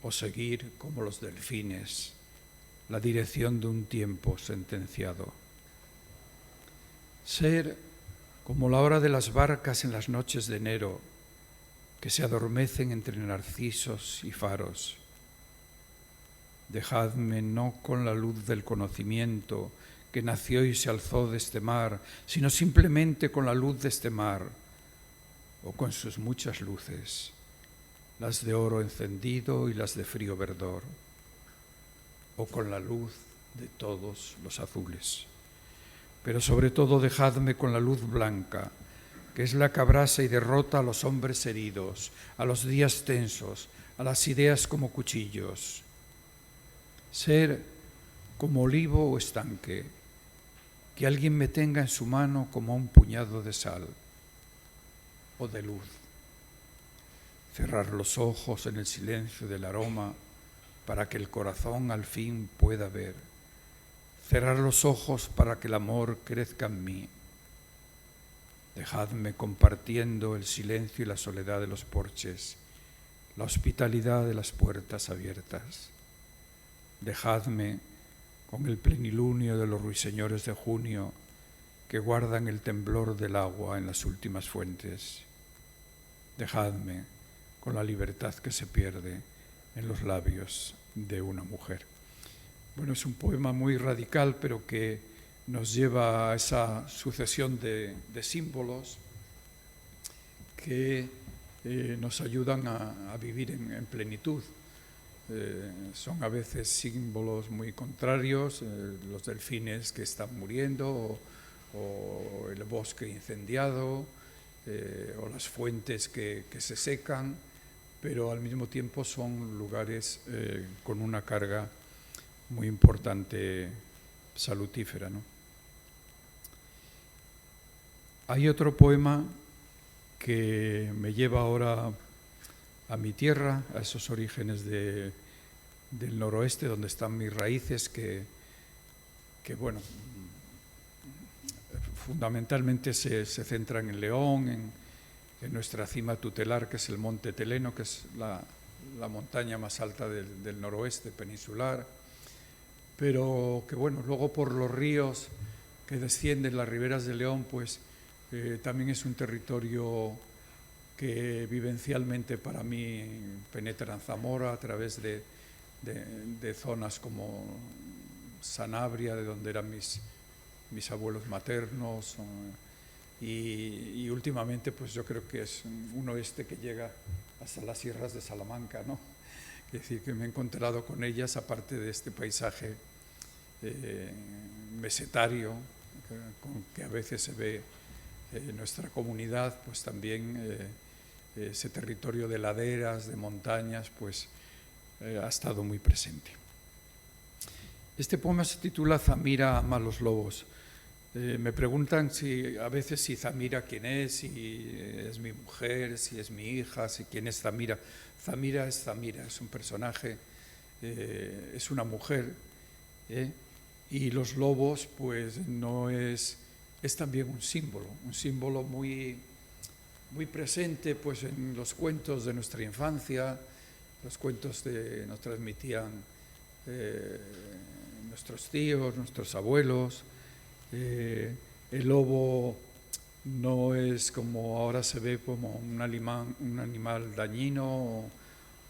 O seguir como los delfines la dirección de un tiempo sentenciado. Ser como la hora de las barcas en las noches de enero que se adormecen entre narcisos y faros. Dejadme no con la luz del conocimiento que nació y se alzó de este mar, sino simplemente con la luz de este mar, o con sus muchas luces, las de oro encendido y las de frío verdor, o con la luz de todos los azules. Pero sobre todo dejadme con la luz blanca, que es la que abrasa y derrota a los hombres heridos, a los días tensos, a las ideas como cuchillos. Ser como olivo o estanque, que alguien me tenga en su mano como un puñado de sal o de luz. Cerrar los ojos en el silencio del aroma para que el corazón al fin pueda ver. Cerrar los ojos para que el amor crezca en mí. Dejadme compartiendo el silencio y la soledad de los porches, la hospitalidad de las puertas abiertas. Dejadme con el plenilunio de los ruiseñores de junio que guardan el temblor del agua en las últimas fuentes. Dejadme con la libertad que se pierde en los labios de una mujer. Bueno, es un poema muy radical, pero que nos lleva a esa sucesión de símbolos que nos ayudan a vivir en plenitud. Son a veces símbolos muy contrarios, los delfines que están muriendo, o el bosque incendiado, o las fuentes que se secan, pero al mismo tiempo son lugares con una carga muy importante, salutífera, ¿no? Hay otro poema que me lleva ahora a mi tierra, a esos orígenes del noroeste, donde están mis raíces, que bueno, fundamentalmente se centran en León, en nuestra cima tutelar, que es el Monte Teleno, que es la montaña más alta del noroeste peninsular, pero que bueno, luego por los ríos que descienden las riberas de León, pues también es un territorio que vivencialmente para mí penetra en Zamora a través de zonas como Sanabria, de donde eran mis abuelos maternos, y últimamente pues yo creo que es un oeste que llega hasta las sierras de Salamanca, ¿no? Es decir, que me he encontrado con ellas, aparte de este paisaje mesetario que a veces se ve en nuestra comunidad, pues también ese territorio de laderas, de montañas, pues ha estado muy presente. Este poema se titula Zamira ama a los lobos. Me preguntan a veces si Zamira quién es, si es mi mujer, si es mi hija, si quién es Zamira. Zamira, es un personaje, es una mujer, y los lobos pues no es también un símbolo muy, muy presente pues en los cuentos de nuestra infancia, los cuentos nos transmitían nuestros tíos, nuestros abuelos. El lobo no es como ahora se ve como un animal dañino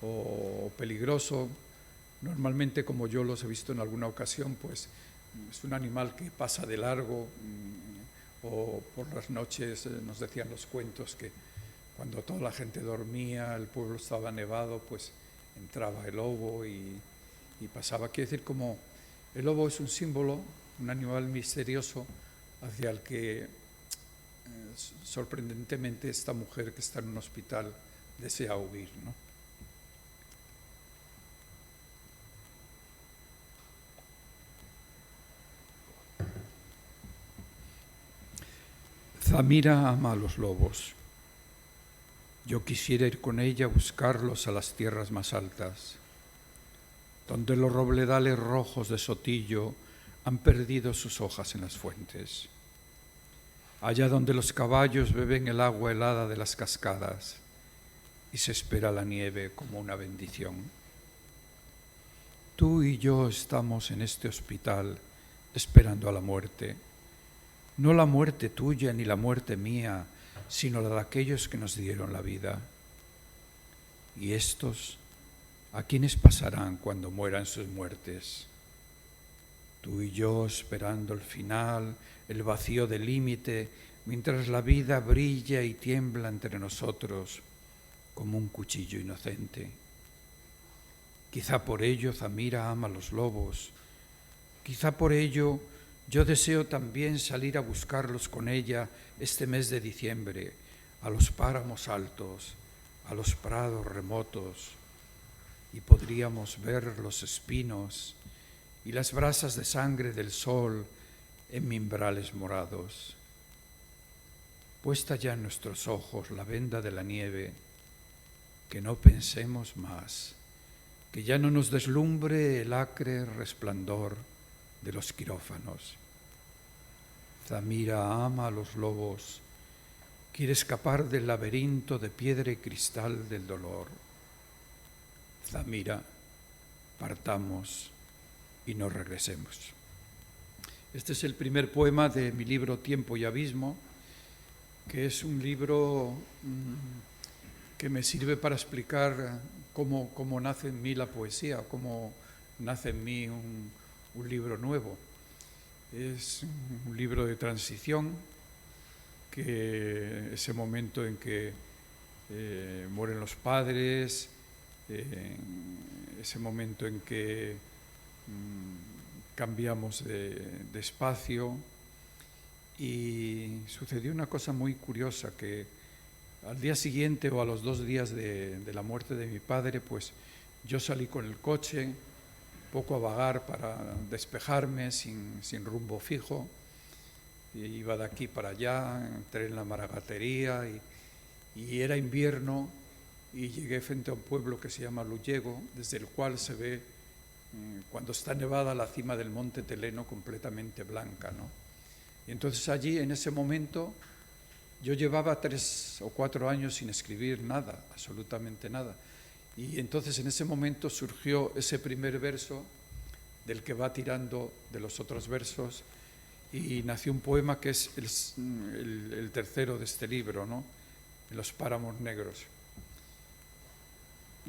o peligroso. Normalmente, como yo los he visto en alguna ocasión, pues es un animal que pasa de largo, o por las noches nos decían los cuentos que cuando toda la gente dormía, el pueblo estaba nevado, pues entraba el lobo y pasaba. Quiere decir, como el lobo es un símbolo, un animal misterioso hacia el que sorprendentemente esta mujer que está en un hospital desea huir, ¿no? Zamira ama a los lobos. Yo quisiera ir con ella a buscarlos a las tierras más altas, donde los robledales rojos de Sotillo han perdido sus hojas en las fuentes, allá donde los caballos beben el agua helada de las cascadas y se espera la nieve como una bendición. Tú y yo estamos en este hospital esperando a la muerte, no la muerte tuya ni la muerte mía, sino la de aquellos que nos dieron la vida. Y estos, ¿a quiénes pasarán cuando mueran sus muertes? Tú y yo esperando el final, el vacío del límite, mientras la vida brilla y tiembla entre nosotros como un cuchillo inocente. Quizá por ello Zamira ama a los lobos, quizá por ello yo deseo también salir a buscarlos con ella este mes de diciembre, a los páramos altos, a los prados remotos, y podríamos ver los espinos y las brasas de sangre del sol en mimbrales morados. Puesta ya en nuestros ojos la venda de la nieve, que no pensemos más, que ya no nos deslumbre el acre resplandor de los quirófanos. Zamira ama a los lobos, quiere escapar del laberinto de piedra y cristal del dolor. Zamira, partamos y no regresemos. Este es el primer poema de mi libro Tiempo y Abismo, que es un libro que me sirve para explicar cómo nace en mí la poesía, cómo nace en mí un libro nuevo. Es un libro de transición, que ese momento en que mueren los padres, ese momento en que cambiamos de espacio, y sucedió una cosa muy curiosa, que al día siguiente o a los 2 días de la muerte de mi padre, pues yo salí con el coche poco a vagar para despejarme sin rumbo fijo. Y iba de aquí para allá, entré en la maragatería y era invierno y llegué frente a un pueblo que se llama Luyego, desde el cual se ve, cuando está nevada, la cima del monte Teleno completamente blanca, ¿no? Y entonces allí, en ese momento, yo llevaba 3 o 4 años sin escribir nada, absolutamente nada. Y entonces en ese momento surgió ese primer verso del que va tirando de los otros versos y nació un poema que es el tercero de este libro, ¿no? Los páramos negros.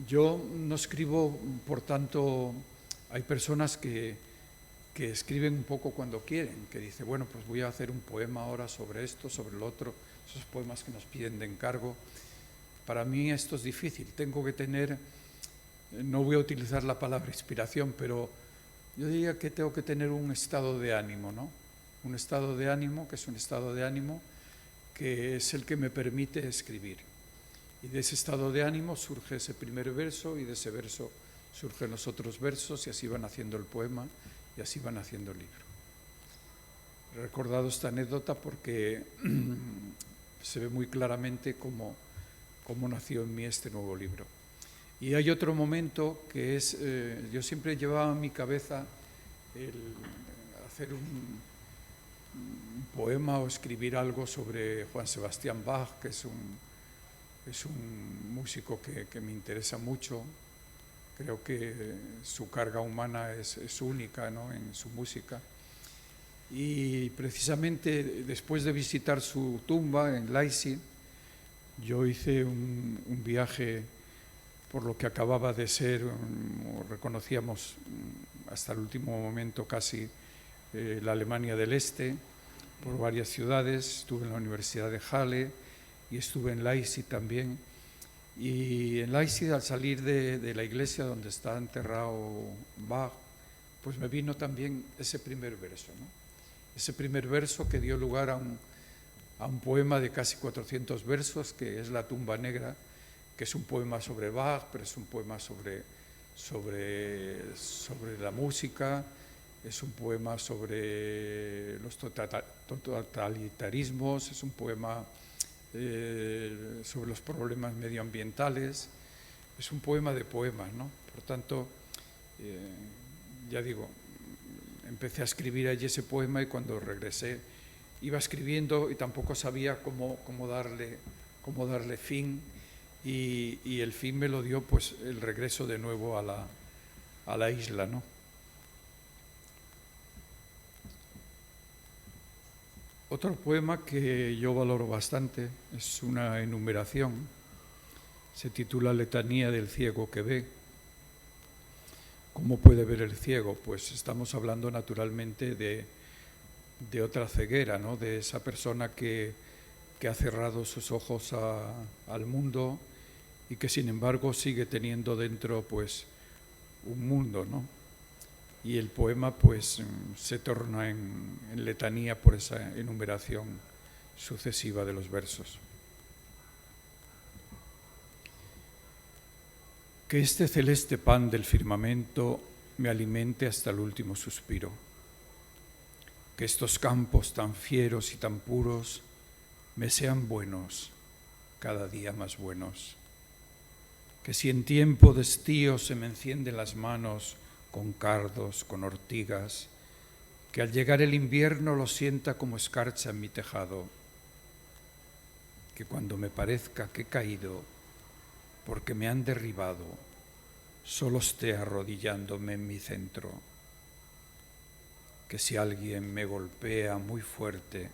Yo no escribo, por tanto, hay personas que escriben un poco cuando quieren, que dicen, bueno, pues voy a hacer un poema ahora sobre esto, sobre lo otro, esos poemas que nos piden de encargo. Para mí esto es difícil, tengo que tener, no voy a utilizar la palabra inspiración, pero yo diría que tengo que tener un estado de ánimo, ¿no? Un estado de ánimo, que es un estado de ánimo que es el que me permite escribir. Y de ese estado de ánimo surge ese primer verso y de ese verso surgen los otros versos y así van haciendo el poema y así van haciendo el libro. He recordado esta anécdota porque se ve muy claramente cómo nació en mí este nuevo libro. Y hay otro momento que es, yo siempre llevaba en mi cabeza el hacer un poema o escribir algo sobre Juan Sebastián Bach, que es un músico que me interesa mucho. Creo que su carga humana es única, ¿no?, en su música. Y precisamente después de visitar su tumba en Leipzig, yo hice un viaje por lo que acababa de ser, reconocíamos hasta el último momento casi, la Alemania del Este, por varias ciudades. Estuve en la Universidad de Halle y estuve en Leipzig también. Y en Leipzig, al salir de la iglesia donde está enterrado Bach, pues me vino también ese primer verso, ¿no? Ese primer verso que dio lugar a un poema de casi 400 versos, que es La tumba negra, que es un poema sobre Bach, pero es un poema sobre la música, es un poema sobre los totalitarismos, es un poema sobre los problemas medioambientales, es un poema de poemas, ¿no? Por tanto, ya digo, empecé a escribir allí ese poema y cuando regresé iba escribiendo y tampoco sabía cómo darle fin y el fin me lo dio pues el regreso de nuevo a la isla, ¿no? Otro poema que yo valoro bastante es una enumeración, se titula Letanía del ciego que ve. ¿Cómo puede ver el ciego? Pues estamos hablando naturalmente de otra ceguera, ¿no?, de esa persona que ha cerrado sus ojos al mundo y que sin embargo sigue teniendo dentro pues un mundo, ¿no? Y el poema pues se torna en letanía por esa enumeración sucesiva de los versos. Que este celeste pan del firmamento me alimente hasta el último suspiro. Que estos campos tan fieros y tan puros me sean buenos, cada día más buenos. Que si en tiempo de estío se me encienden las manos con cardos, con ortigas, que al llegar el invierno lo sienta como escarcha en mi tejado. Que cuando me parezca que he caído, porque me han derribado, solo esté arrodillándome en mi centro. Que si alguien me golpea muy fuerte,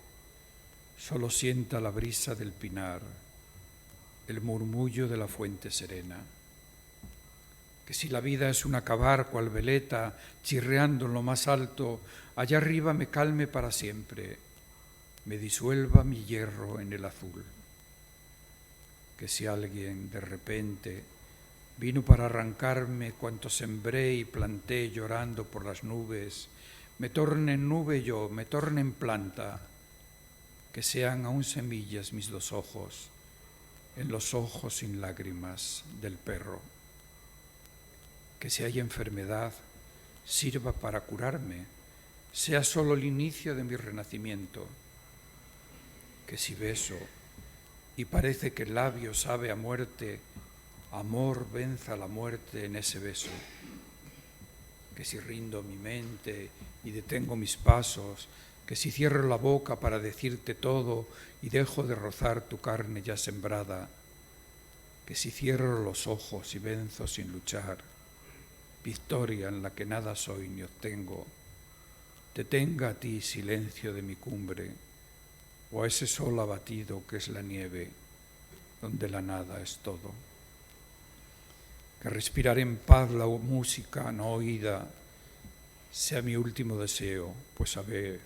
solo sienta la brisa del pinar, el murmullo de la fuente serena. Que si la vida es un acabar cual veleta, chirreando en lo más alto, allá arriba me calme para siempre, me disuelva mi hierro en el azul. Que si alguien de repente vino para arrancarme cuanto sembré y planté llorando por las nubes, me torne en nube yo, me torne en planta, que sean aún semillas mis 2 ojos, en los ojos sin lágrimas del perro. Que si hay enfermedad, sirva para curarme, sea solo el inicio de mi renacimiento. Que si beso y parece que el labio sabe a muerte, amor venza la muerte en ese beso. Que si rindo mi mente y detengo mis pasos, que si cierro la boca para decirte todo y dejo de rozar tu carne ya sembrada, que si cierro los ojos y venzo sin luchar, victoria en la que nada soy ni obtengo, te tenga a ti silencio de mi cumbre, o a ese sol abatido que es la nieve, donde la nada es todo. Que respirar en paz la música no oída sea mi último deseo, pues saber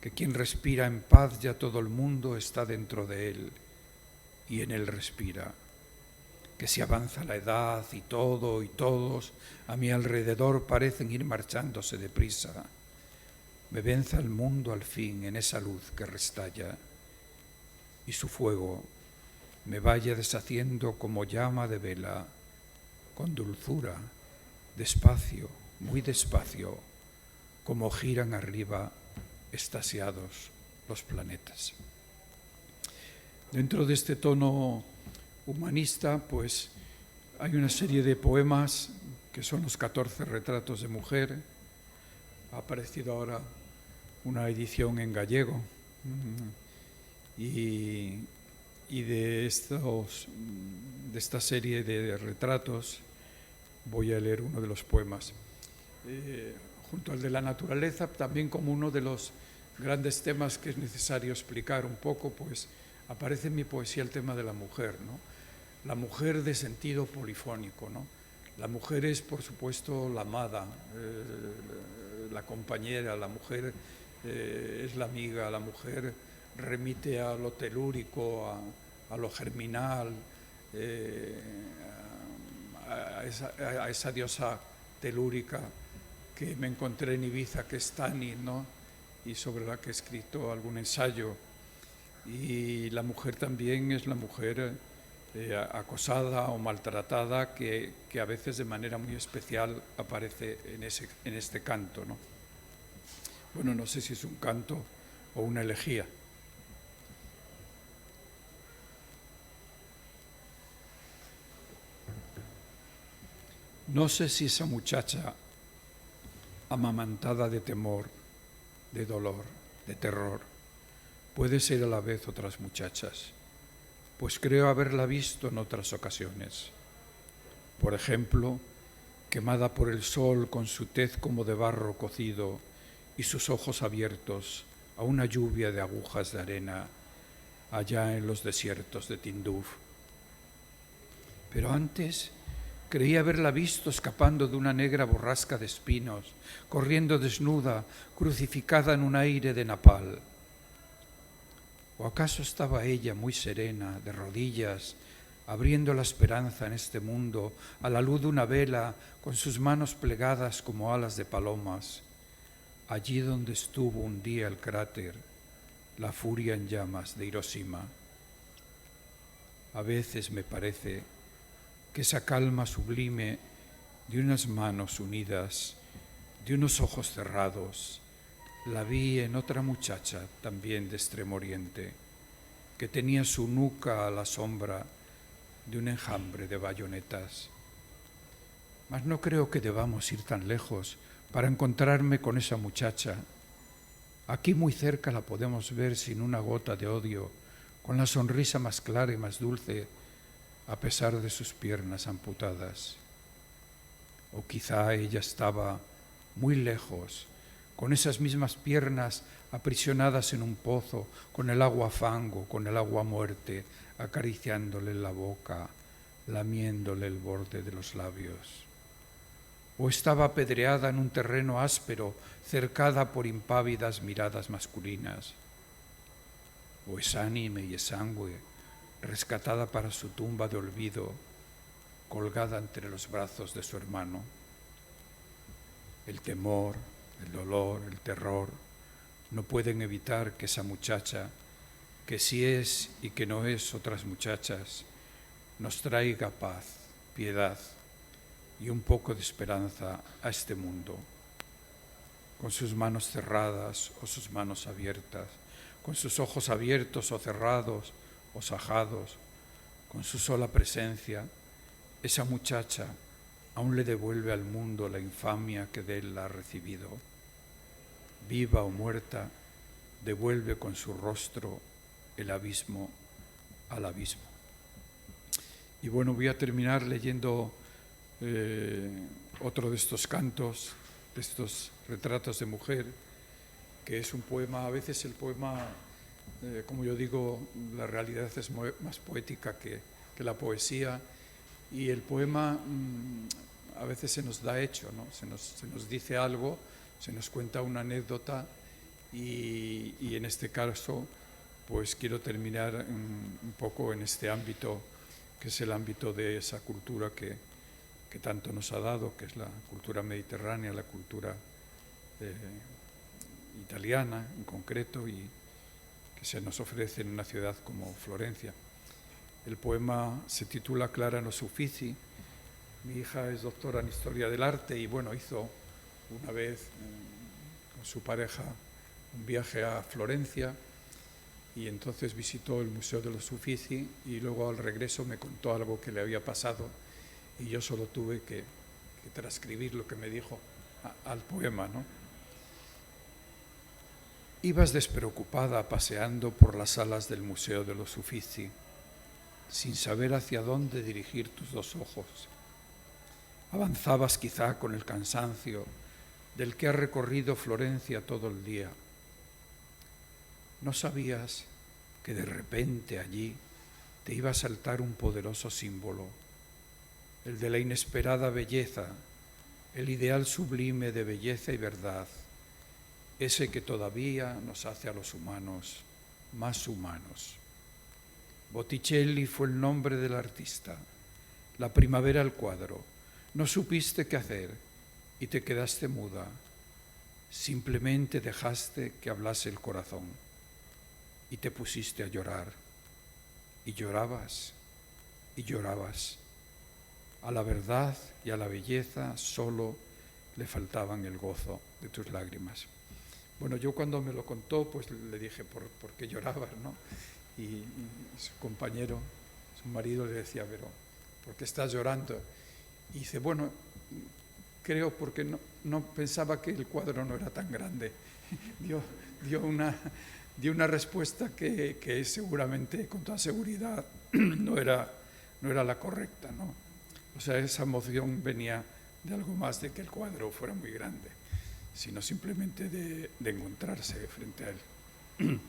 que quien respira en paz ya todo el mundo está dentro de él y en él respira. Que si avanza la edad y todo y todos a mi alrededor parecen ir marchándose deprisa, me venza el mundo al fin en esa luz que restalla y su fuego me vaya deshaciendo como llama de vela, con dulzura, despacio, muy despacio, como giran arriba extasiados los planetas. Dentro de este tono humanista, pues hay una serie de poemas que son los 14 retratos de mujer. Ha aparecido ahora una edición en gallego y de esta serie de retratos voy a leer uno de los poemas. Junto al de la naturaleza, también como uno de los grandes temas que es necesario explicar un poco, pues aparece en mi poesía el tema de la mujer, ¿no? La mujer de sentido polifónico, ¿no? La mujer es, por supuesto, la amada, la compañera, la mujer es la amiga, la mujer remite a lo telúrico, a lo germinal, a esa diosa telúrica que me encontré en Ibiza, que es Tanit, ¿no? Y sobre la que he escrito algún ensayo. Y la mujer también es la mujer acosada o maltratada que a veces de manera muy especial aparece en este canto, ¿no? Bueno, no sé si es un canto o una elegía. No sé si esa muchacha amamantada de temor, de dolor, de terror, puede ser a la vez otras muchachas, pues creo haberla visto en otras ocasiones. Por ejemplo, quemada por el sol con su tez como de barro cocido y sus ojos abiertos a una lluvia de agujas de arena allá en los desiertos de Tinduf. Pero antes creí haberla visto escapando de una negra borrasca de espinos, corriendo desnuda, crucificada en un aire de napal. ¿O acaso estaba ella muy serena, de rodillas, abriendo la esperanza en este mundo a la luz de una vela, con sus manos plegadas como alas de palomas, allí donde estuvo un día el cráter, la furia en llamas de Hiroshima? A veces me parece que esa calma sublime de unas manos unidas, de unos ojos cerrados, la vi en otra muchacha también de Extremo Oriente, que tenía su nuca a la sombra de un enjambre de bayonetas. Mas no creo que debamos ir tan lejos para encontrarme con esa muchacha. Aquí muy cerca la podemos ver sin una gota de odio, con la sonrisa más clara y más dulce, a pesar de sus piernas amputadas. O quizá ella estaba muy lejos, con esas mismas piernas aprisionadas en un pozo, con el agua fango, con el agua muerte, acariciándole la boca, lamiéndole el borde de los labios. O estaba apedreada en un terreno áspero, cercada por impávidas miradas masculinas. O exánime y exangüe, rescatada para su tumba de olvido, colgada entre los brazos de su hermano. El temor, el dolor, el terror no pueden evitar que esa muchacha, que sí es y que no es otras muchachas, nos traiga paz, piedad y un poco de esperanza a este mundo con sus manos cerradas o sus manos abiertas, con sus ojos abiertos o cerrados o sajados, con su sola presencia, esa muchacha aún le devuelve al mundo la infamia que de él ha recibido. Viva o muerta, devuelve con su rostro el abismo al abismo. Y bueno, voy a terminar leyendo otro de estos cantos, de estos retratos de mujer, que es un poema. A veces el poema, como yo digo, la realidad es más poética que la poesía, y el poema a veces se nos da hecho, ¿no? Se nos dice algo, se nos cuenta una anécdota, y en este caso pues quiero terminar un poco en este ámbito, que es el ámbito de esa cultura que tanto nos ha dado, que es la cultura mediterránea, la cultura italiana en concreto, y que se nos ofrece en una ciudad como Florencia. El poema se titula Clara Nos Uffizi. Mi hija es doctora en Historia del Arte y bueno, hizo una vez con su pareja un viaje a Florencia, y entonces visitó el Museo de los Uffizi, y luego al regreso me contó algo que le había pasado, y yo solo tuve que transcribir lo que me dijo al poema, ¿no? Ibas despreocupada paseando por las salas del Museo de los Uffizi, sin saber hacia dónde dirigir tus dos ojos. Avanzabas quizá con el cansancio del que has recorrido Florencia todo el día. No sabías que de repente allí te iba a saltar un poderoso símbolo, el de la inesperada belleza, el ideal sublime de belleza y verdad, ese que todavía nos hace a los humanos más humanos. Botticelli fue el nombre del artista, la primavera el cuadro. No supiste qué hacer y te quedaste muda. Simplemente dejaste que hablase el corazón y te pusiste a llorar. Y llorabas y llorabas. A la verdad y a la belleza solo le faltaban el gozo de tus lágrimas. Bueno, yo cuando me lo contó, pues le dije, ¿por qué llorabas, no? Y su compañero, su marido, le decía, pero ¿por qué estás llorando? Y dice, bueno, creo porque no pensaba que el cuadro no era tan grande. Dio una respuesta que seguramente, con toda seguridad, no era la correcta, ¿no? O sea, esa emoción venía de algo más de que el cuadro fuera muy grande, sino simplemente de encontrarse frente a él.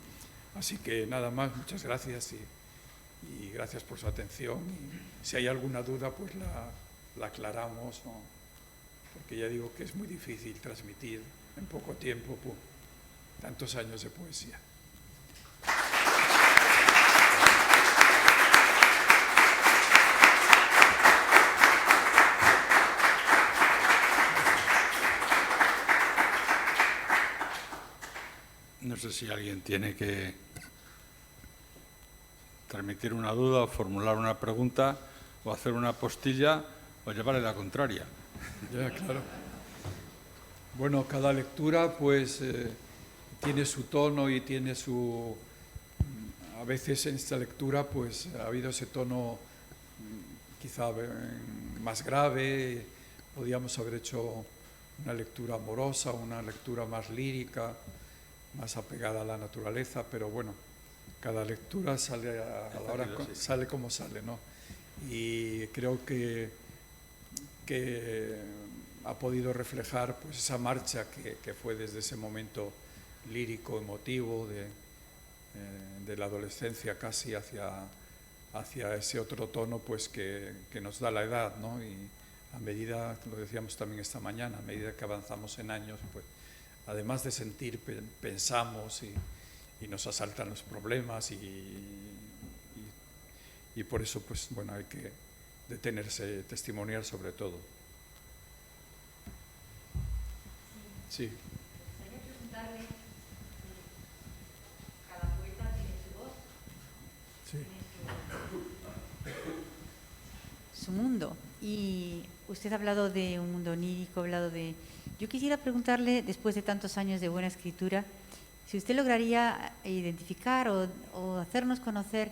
Así que nada más, muchas gracias y gracias por su atención. Y si hay alguna duda, pues la aclaramos, ¿no? Porque ya digo que es muy difícil transmitir en poco tiempo tantos años de poesía. No sé si alguien tiene que transmitir una duda o formular una pregunta o hacer una postilla o llevarle la contraria. Ya, claro. Bueno, cada lectura pues tiene su tono y tiene su... A veces en esta lectura pues ha habido ese tono quizá más grave. Podíamos haber hecho una lectura amorosa, una lectura más lírica, más apegada a la naturaleza, pero bueno, cada lectura sale sale como sale, ¿no? Y creo que ha podido reflejar pues esa marcha que fue desde ese momento lírico, emotivo, de la adolescencia casi hacia ese otro tono pues que nos da la edad, ¿no? Y a medida, lo decíamos también esta mañana, a medida que avanzamos en años, pues además de sentir, pensamos y nos asaltan los problemas y por eso pues bueno, hay que detenerse, testimoniar sobre todo. Sí. Quería preguntarle, cada poeta tiene su voz, Sí. tiene su mundo. Y usted ha hablado de un mundo onírico, ha hablado de Yo quisiera preguntarle, después de tantos años de buena escritura, si usted lograría identificar o hacernos conocer,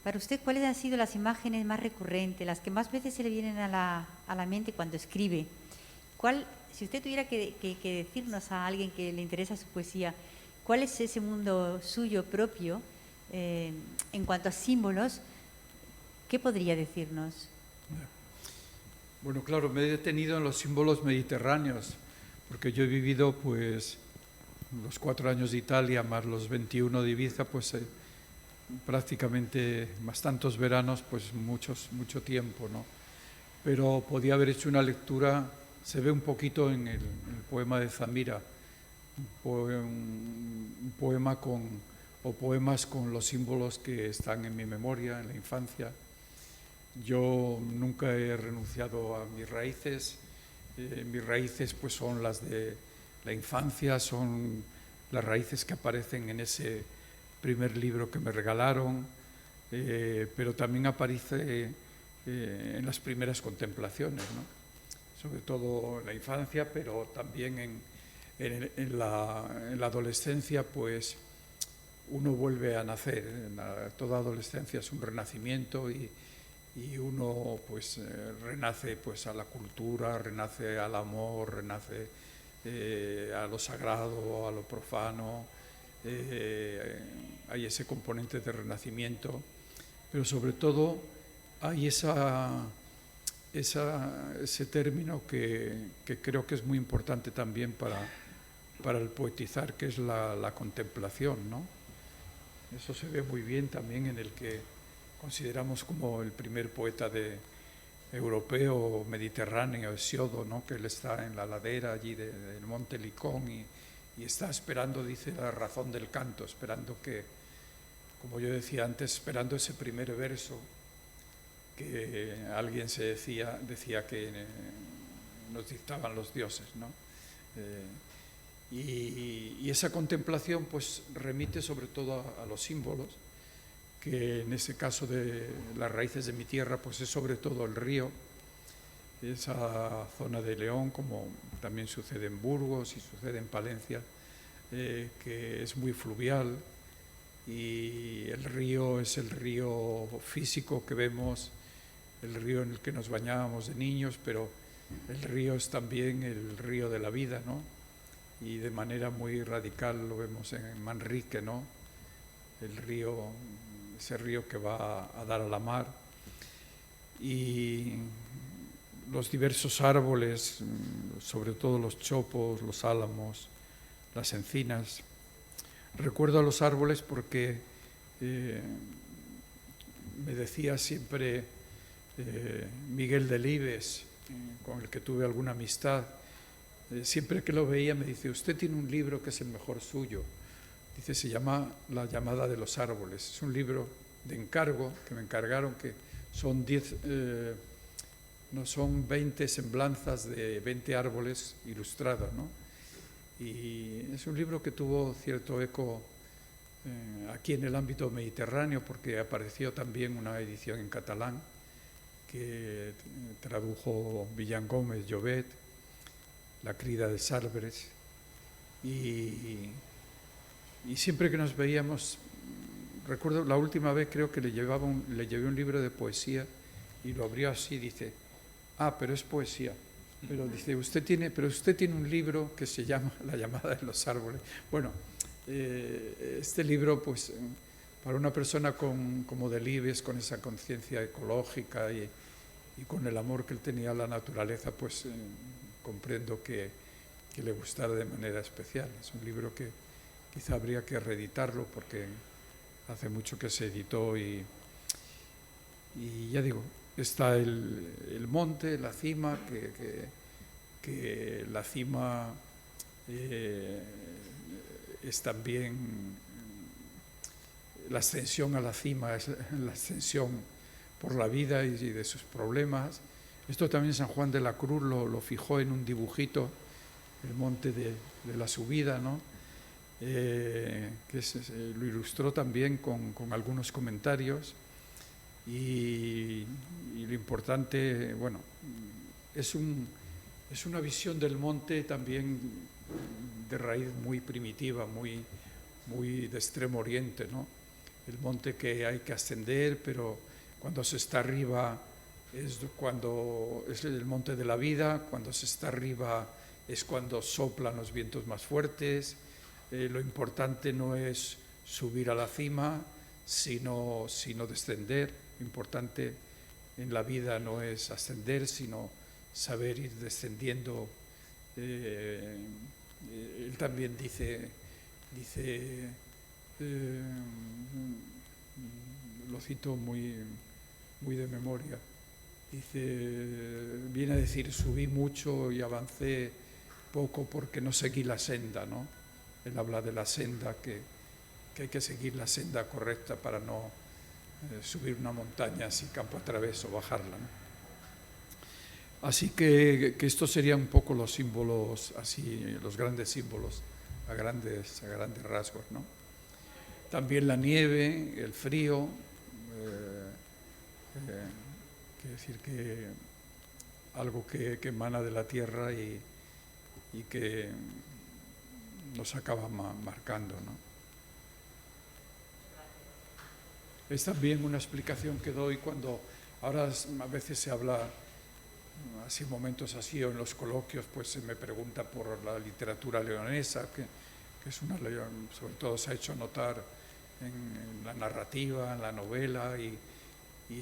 para usted, cuáles han sido las imágenes más recurrentes, las que más veces se le vienen a la mente cuando escribe. Si usted tuviera que decirnos a alguien que le interesa su poesía, ¿cuál es ese mundo suyo propio en cuanto a símbolos? ¿Qué podría decirnos? Bueno, claro, me he detenido en los símbolos mediterráneos, porque yo he vivido pues los 4 años de Italia más los 21 de Ibiza, pues prácticamente más tantos veranos, pues mucho tiempo, ¿no? Pero podía haber hecho una lectura, se ve un poquito en el poema de Zamira, un poema o poemas con los símbolos que están en mi memoria, en la infancia. Yo nunca he renunciado a mis raíces. Mis raíces pues son las de la infancia, son las raíces que aparecen en ese primer libro que me regalaron, pero también aparece en las primeras contemplaciones, ¿no? Sobre todo en la infancia, pero también en la adolescencia, pues uno vuelve a nacer. Toda adolescencia es un renacimiento y uno pues renace pues a la cultura, renace al amor, renace a lo sagrado, a lo profano. Hay ese componente de renacimiento, pero sobre todo hay ese término que creo que es muy importante también para el poetizar, que es la contemplación, ¿no? Eso se ve muy bien también en el que consideramos como el primer poeta europeo mediterráneo, Hesiodo, ¿no? Que él está en la ladera allí del monte Licón y está esperando, dice, la razón del canto, esperando que, como yo decía antes, esperando ese primer verso que alguien decía que nos dictaban los dioses, ¿no? Y esa contemplación pues remite sobre todo a los símbolos, que en ese caso de las raíces de mi tierra pues es sobre todo el río, esa zona de León, como también sucede en Burgos y sucede en Palencia, que es muy fluvial, y el río es el río físico que vemos, el río en el que nos bañábamos de niños, pero el río es también el río de la vida, ¿no? Y de manera muy radical lo vemos en Manrique, ¿no? El río, ese río que va a dar a la mar, y los diversos árboles, sobre todo los chopos, los álamos, las encinas. Recuerdo a los árboles porque me decía siempre Miguel Delibes, con el que tuve alguna amistad, siempre que lo veía me dice: usted tiene un libro que es el mejor suyo. Dice, se llama La llamada de los árboles. Es un libro de encargo que me encargaron, que son 20 semblanzas de 20 árboles ilustrados, ¿no? Y es un libro que tuvo cierto eco aquí en el ámbito mediterráneo, porque apareció también una edición en catalán que tradujo Villan Gómez Llobet, La crida de Sarbres, y siempre que nos veíamos, recuerdo la última vez creo que le llevé un libro de poesía y lo abrió así, dice: ah, pero es poesía. Pero dice, usted tiene un libro que se llama La llamada de los árboles. Bueno, este libro, pues, para una persona como Delibes, con esa conciencia ecológica y con el amor que él tenía a la naturaleza, pues comprendo que le gustara de manera especial. Es un libro que quizá habría que reeditarlo porque hace mucho que se editó y ya digo, está el monte, la cima, que la cima es también la ascensión a la cima, es la ascensión por la vida y de sus problemas. Esto también San Juan de la Cruz lo fijó en un dibujito, el monte de la subida, ¿no? Lo ilustró también con algunos comentarios. Y lo importante, bueno, es un es una visión del monte también de raíz muy primitiva, muy de extremo oriente, ¿no? El monte que hay que ascender, pero cuando se está arriba es el monte de la vida, cuando se está arriba es cuando soplan los vientos más fuertes. Lo importante no es subir a la cima, sino descender. Lo importante en la vida no es ascender, sino saber ir descendiendo. Él también dice lo cito muy de memoria, viene a decir: subí mucho y avancé poco porque no seguí la senda, ¿no? Él habla de la senda, que hay que seguir la senda correcta para no subir una montaña así campo a través o bajarla, ¿no? Así que estos serían un poco los símbolos, así, los grandes símbolos a grandes rasgos, ¿no? También la nieve, el frío, quiere decir que algo que emana de la tierra y que nos acaba marcando, ¿no? Es también una explicación que doy cuando ahora a veces se habla, así momentos así, o en los coloquios, pues se me pregunta por la literatura leonesa, que es una, sobre todo se ha hecho notar en la narrativa, en la novela, y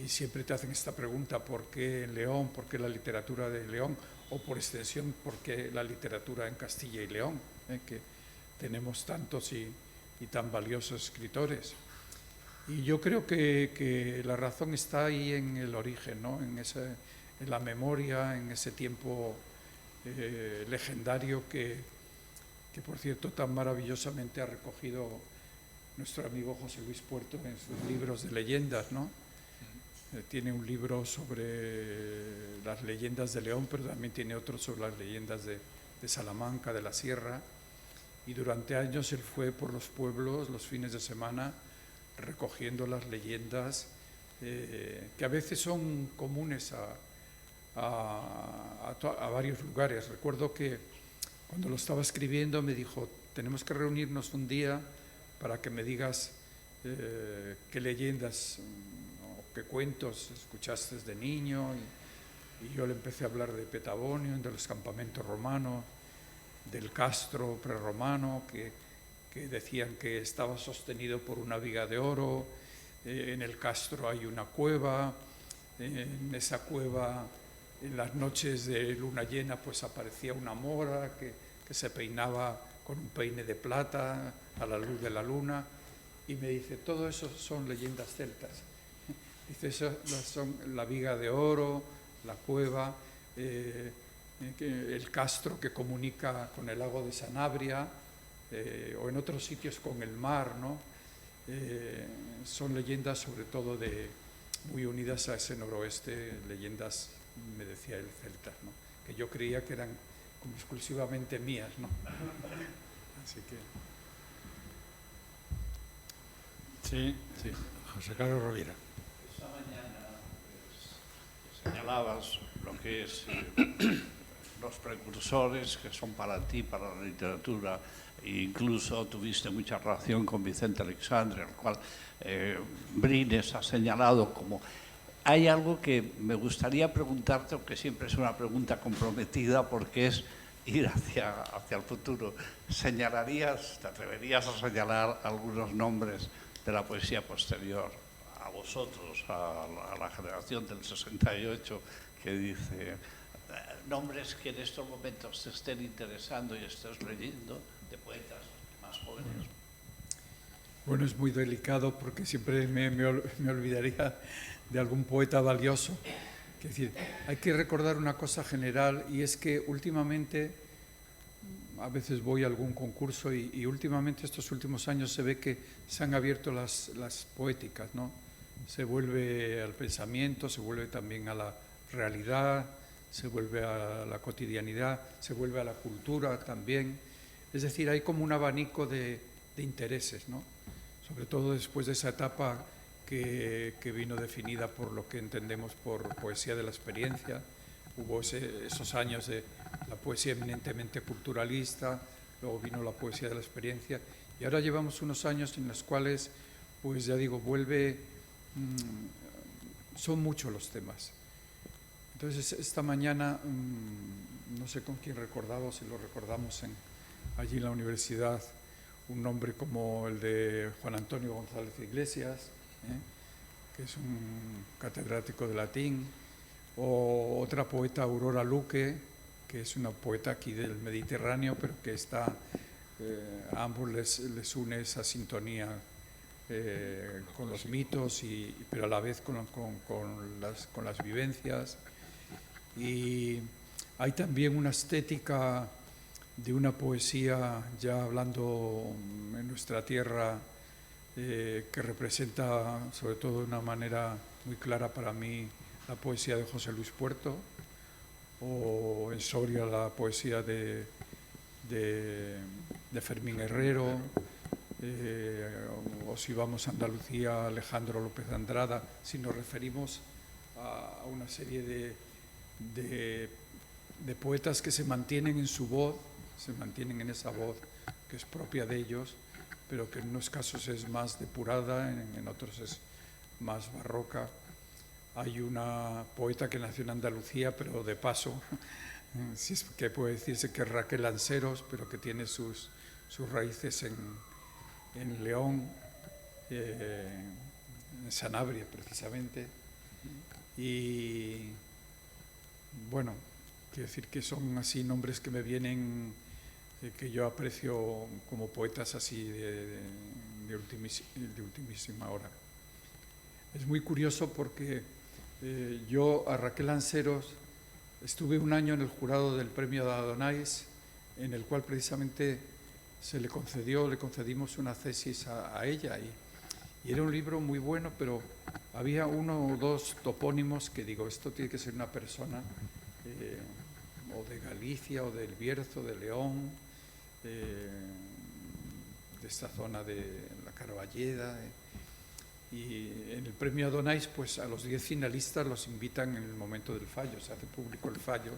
siempre te hacen esta pregunta: ¿por qué en León? ¿Por qué la literatura de León? O por extensión, ¿por qué la literatura en Castilla y León? Que tenemos tantos y tan valiosos escritores. Y yo creo que la razón está ahí en el origen, ¿no? En la memoria, en ese tiempo legendario que por cierto tan maravillosamente ha recogido nuestro amigo José Luis Puerto en sus libros de leyendas, ¿no? Tiene un libro sobre las leyendas de León, pero también tiene otro sobre las leyendas de Salamanca, de la Sierra, y durante años él fue por los pueblos los fines de semana recogiendo las leyendas que a veces son comunes a varios lugares. Recuerdo que cuando lo estaba escribiendo me dijo: tenemos que reunirnos un día para que me digas qué leyendas o qué cuentos escuchaste de niño, y yo le empecé a hablar de Petavonio, de los campamentos romanos, del castro prerromano que decían que estaba sostenido por una viga de oro. En el castro hay una cueva, en esa cueva en las noches de luna llena pues aparecía una mora que se peinaba con un peine de plata a la luz de la luna, y me dice: todo eso son leyendas celtas. Dice: eso son la viga de oro, la cueva, el castro que comunica con el lago de Sanabria, o en otros sitios con el mar, ¿no? Son leyendas sobre todo muy unidas a ese noroeste, leyendas, me decía él, celtas, ¿no? Que yo creía que eran como exclusivamente mías, ¿no? Así que... Sí, José Carlos Rovira. Esta mañana pues, señalabas lo que es los precursores que son para ti, para la literatura, e incluso tuviste mucha relación con Vicente Aleixandre, al cual Brines ha señalado como... Hay algo que me gustaría preguntarte, aunque siempre es una pregunta comprometida, porque es ir hacia el futuro. ¿Señalarías, te atreverías a señalar algunos nombres de la poesía posterior a vosotros, a la generación del 68, que dice nombres que en estos momentos te estén interesando y estés leyendo, de poetas más jóvenes? Bueno, es muy delicado porque siempre me olvidaría de algún poeta valioso. Es decir, hay que recordar una cosa general, y es que últimamente, a veces voy a algún concurso y últimamente, estos últimos años, se ve que se han abierto las poéticas, ¿no? Se vuelve al pensamiento, se vuelve también a la realidad, se vuelve a la cotidianidad, se vuelve a la cultura también. Es decir, hay como un abanico de intereses, ¿no? Sobre todo después de esa etapa que vino definida por lo que entendemos por poesía de la experiencia. Hubo esos años de la poesía eminentemente culturalista, luego vino la poesía de la experiencia, y ahora llevamos unos años en los cuales, pues ya digo, son muchos los temas. Entonces, esta mañana, no sé con quién recordaba, si lo recordamos allí en la universidad, un nombre como el de Juan Antonio González Iglesias, que es un catedrático de latín, o otra poeta, Aurora Luque, que es una poeta aquí del Mediterráneo, pero que a ambos les une esa sintonía con los mitos, pero a la vez con las vivencias. Y hay también una estética de una poesía, ya hablando en nuestra tierra, que representa, sobre todo de una manera muy clara para mí, la poesía de José Luis Puerto, o en Soria la poesía de Fermín Herrero, o si vamos a Andalucía, Alejandro López de Andrada, si nos referimos a una serie de poetas que se mantienen en su voz, se mantienen en esa voz que es propia de ellos, pero que en unos casos es más depurada, en otros es más barroca. Hay una poeta que nació en Andalucía, pero de paso, si es que puede decirse que es Raquel Lanceros, pero que tiene sus raíces en León, en Sanabria precisamente. Y bueno, quiero decir que son así nombres que me vienen, que yo aprecio como poetas así de ultimísima hora. Es muy curioso porque yo a Raquel Lanceros estuve un año en el jurado del premio de Adonais, en el cual precisamente le concedimos una tesis a ella, y era un libro muy bueno, pero había uno o dos topónimos que digo, esto tiene que ser una persona o de Galicia o del Bierzo, de León, de esta zona de la Carballeda. Y en el premio Adonais, pues a los 10 finalistas los invitan en el momento del fallo, se hace público el fallo,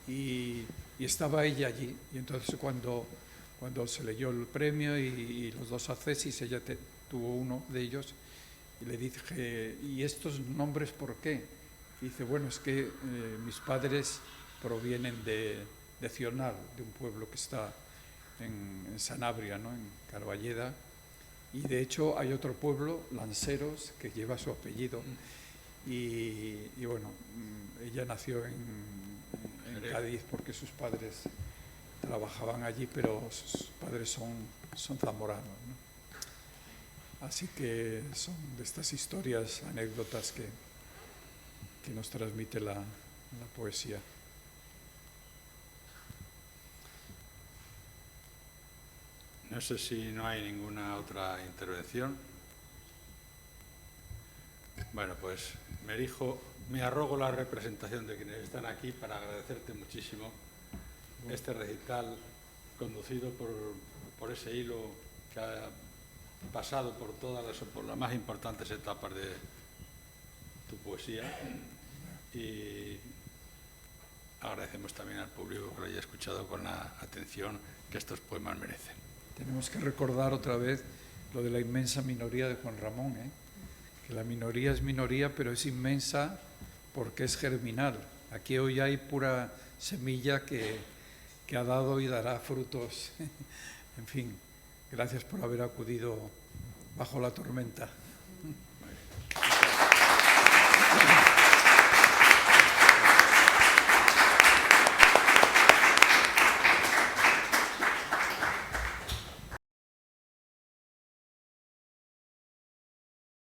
y estaba ella allí. Y entonces cuando se leyó el premio y los dos accesis, ella tuvo uno de ellos, y le dije, ¿y estos nombres por qué? Y dice, bueno, es que mis padres provienen de Cional, de un pueblo que está en Sanabria, ¿no?, en Carballeda. Y de hecho hay otro pueblo, Lanceros, que lleva su apellido. Y bueno, ella nació en Cádiz porque sus padres trabajaban allí, pero sus padres son zamoranos, ¿no? Así que son de estas historias, anécdotas que nos transmite la poesía. No sé si no hay ninguna otra intervención. Bueno, pues me arrogo la representación de quienes están aquí para agradecerte muchísimo este recital conducido por ese hilo que ha pasado por por las más importantes etapas de tu poesía, y agradecemos también al público que lo haya escuchado con la atención que estos poemas merecen. Tenemos que recordar otra vez lo de la inmensa minoría de Juan Ramón, que la minoría es minoría, pero es inmensa porque es germinal. Aquí hoy hay pura semilla que ha dado y dará frutos. En fin, gracias por haber acudido bajo la tormenta.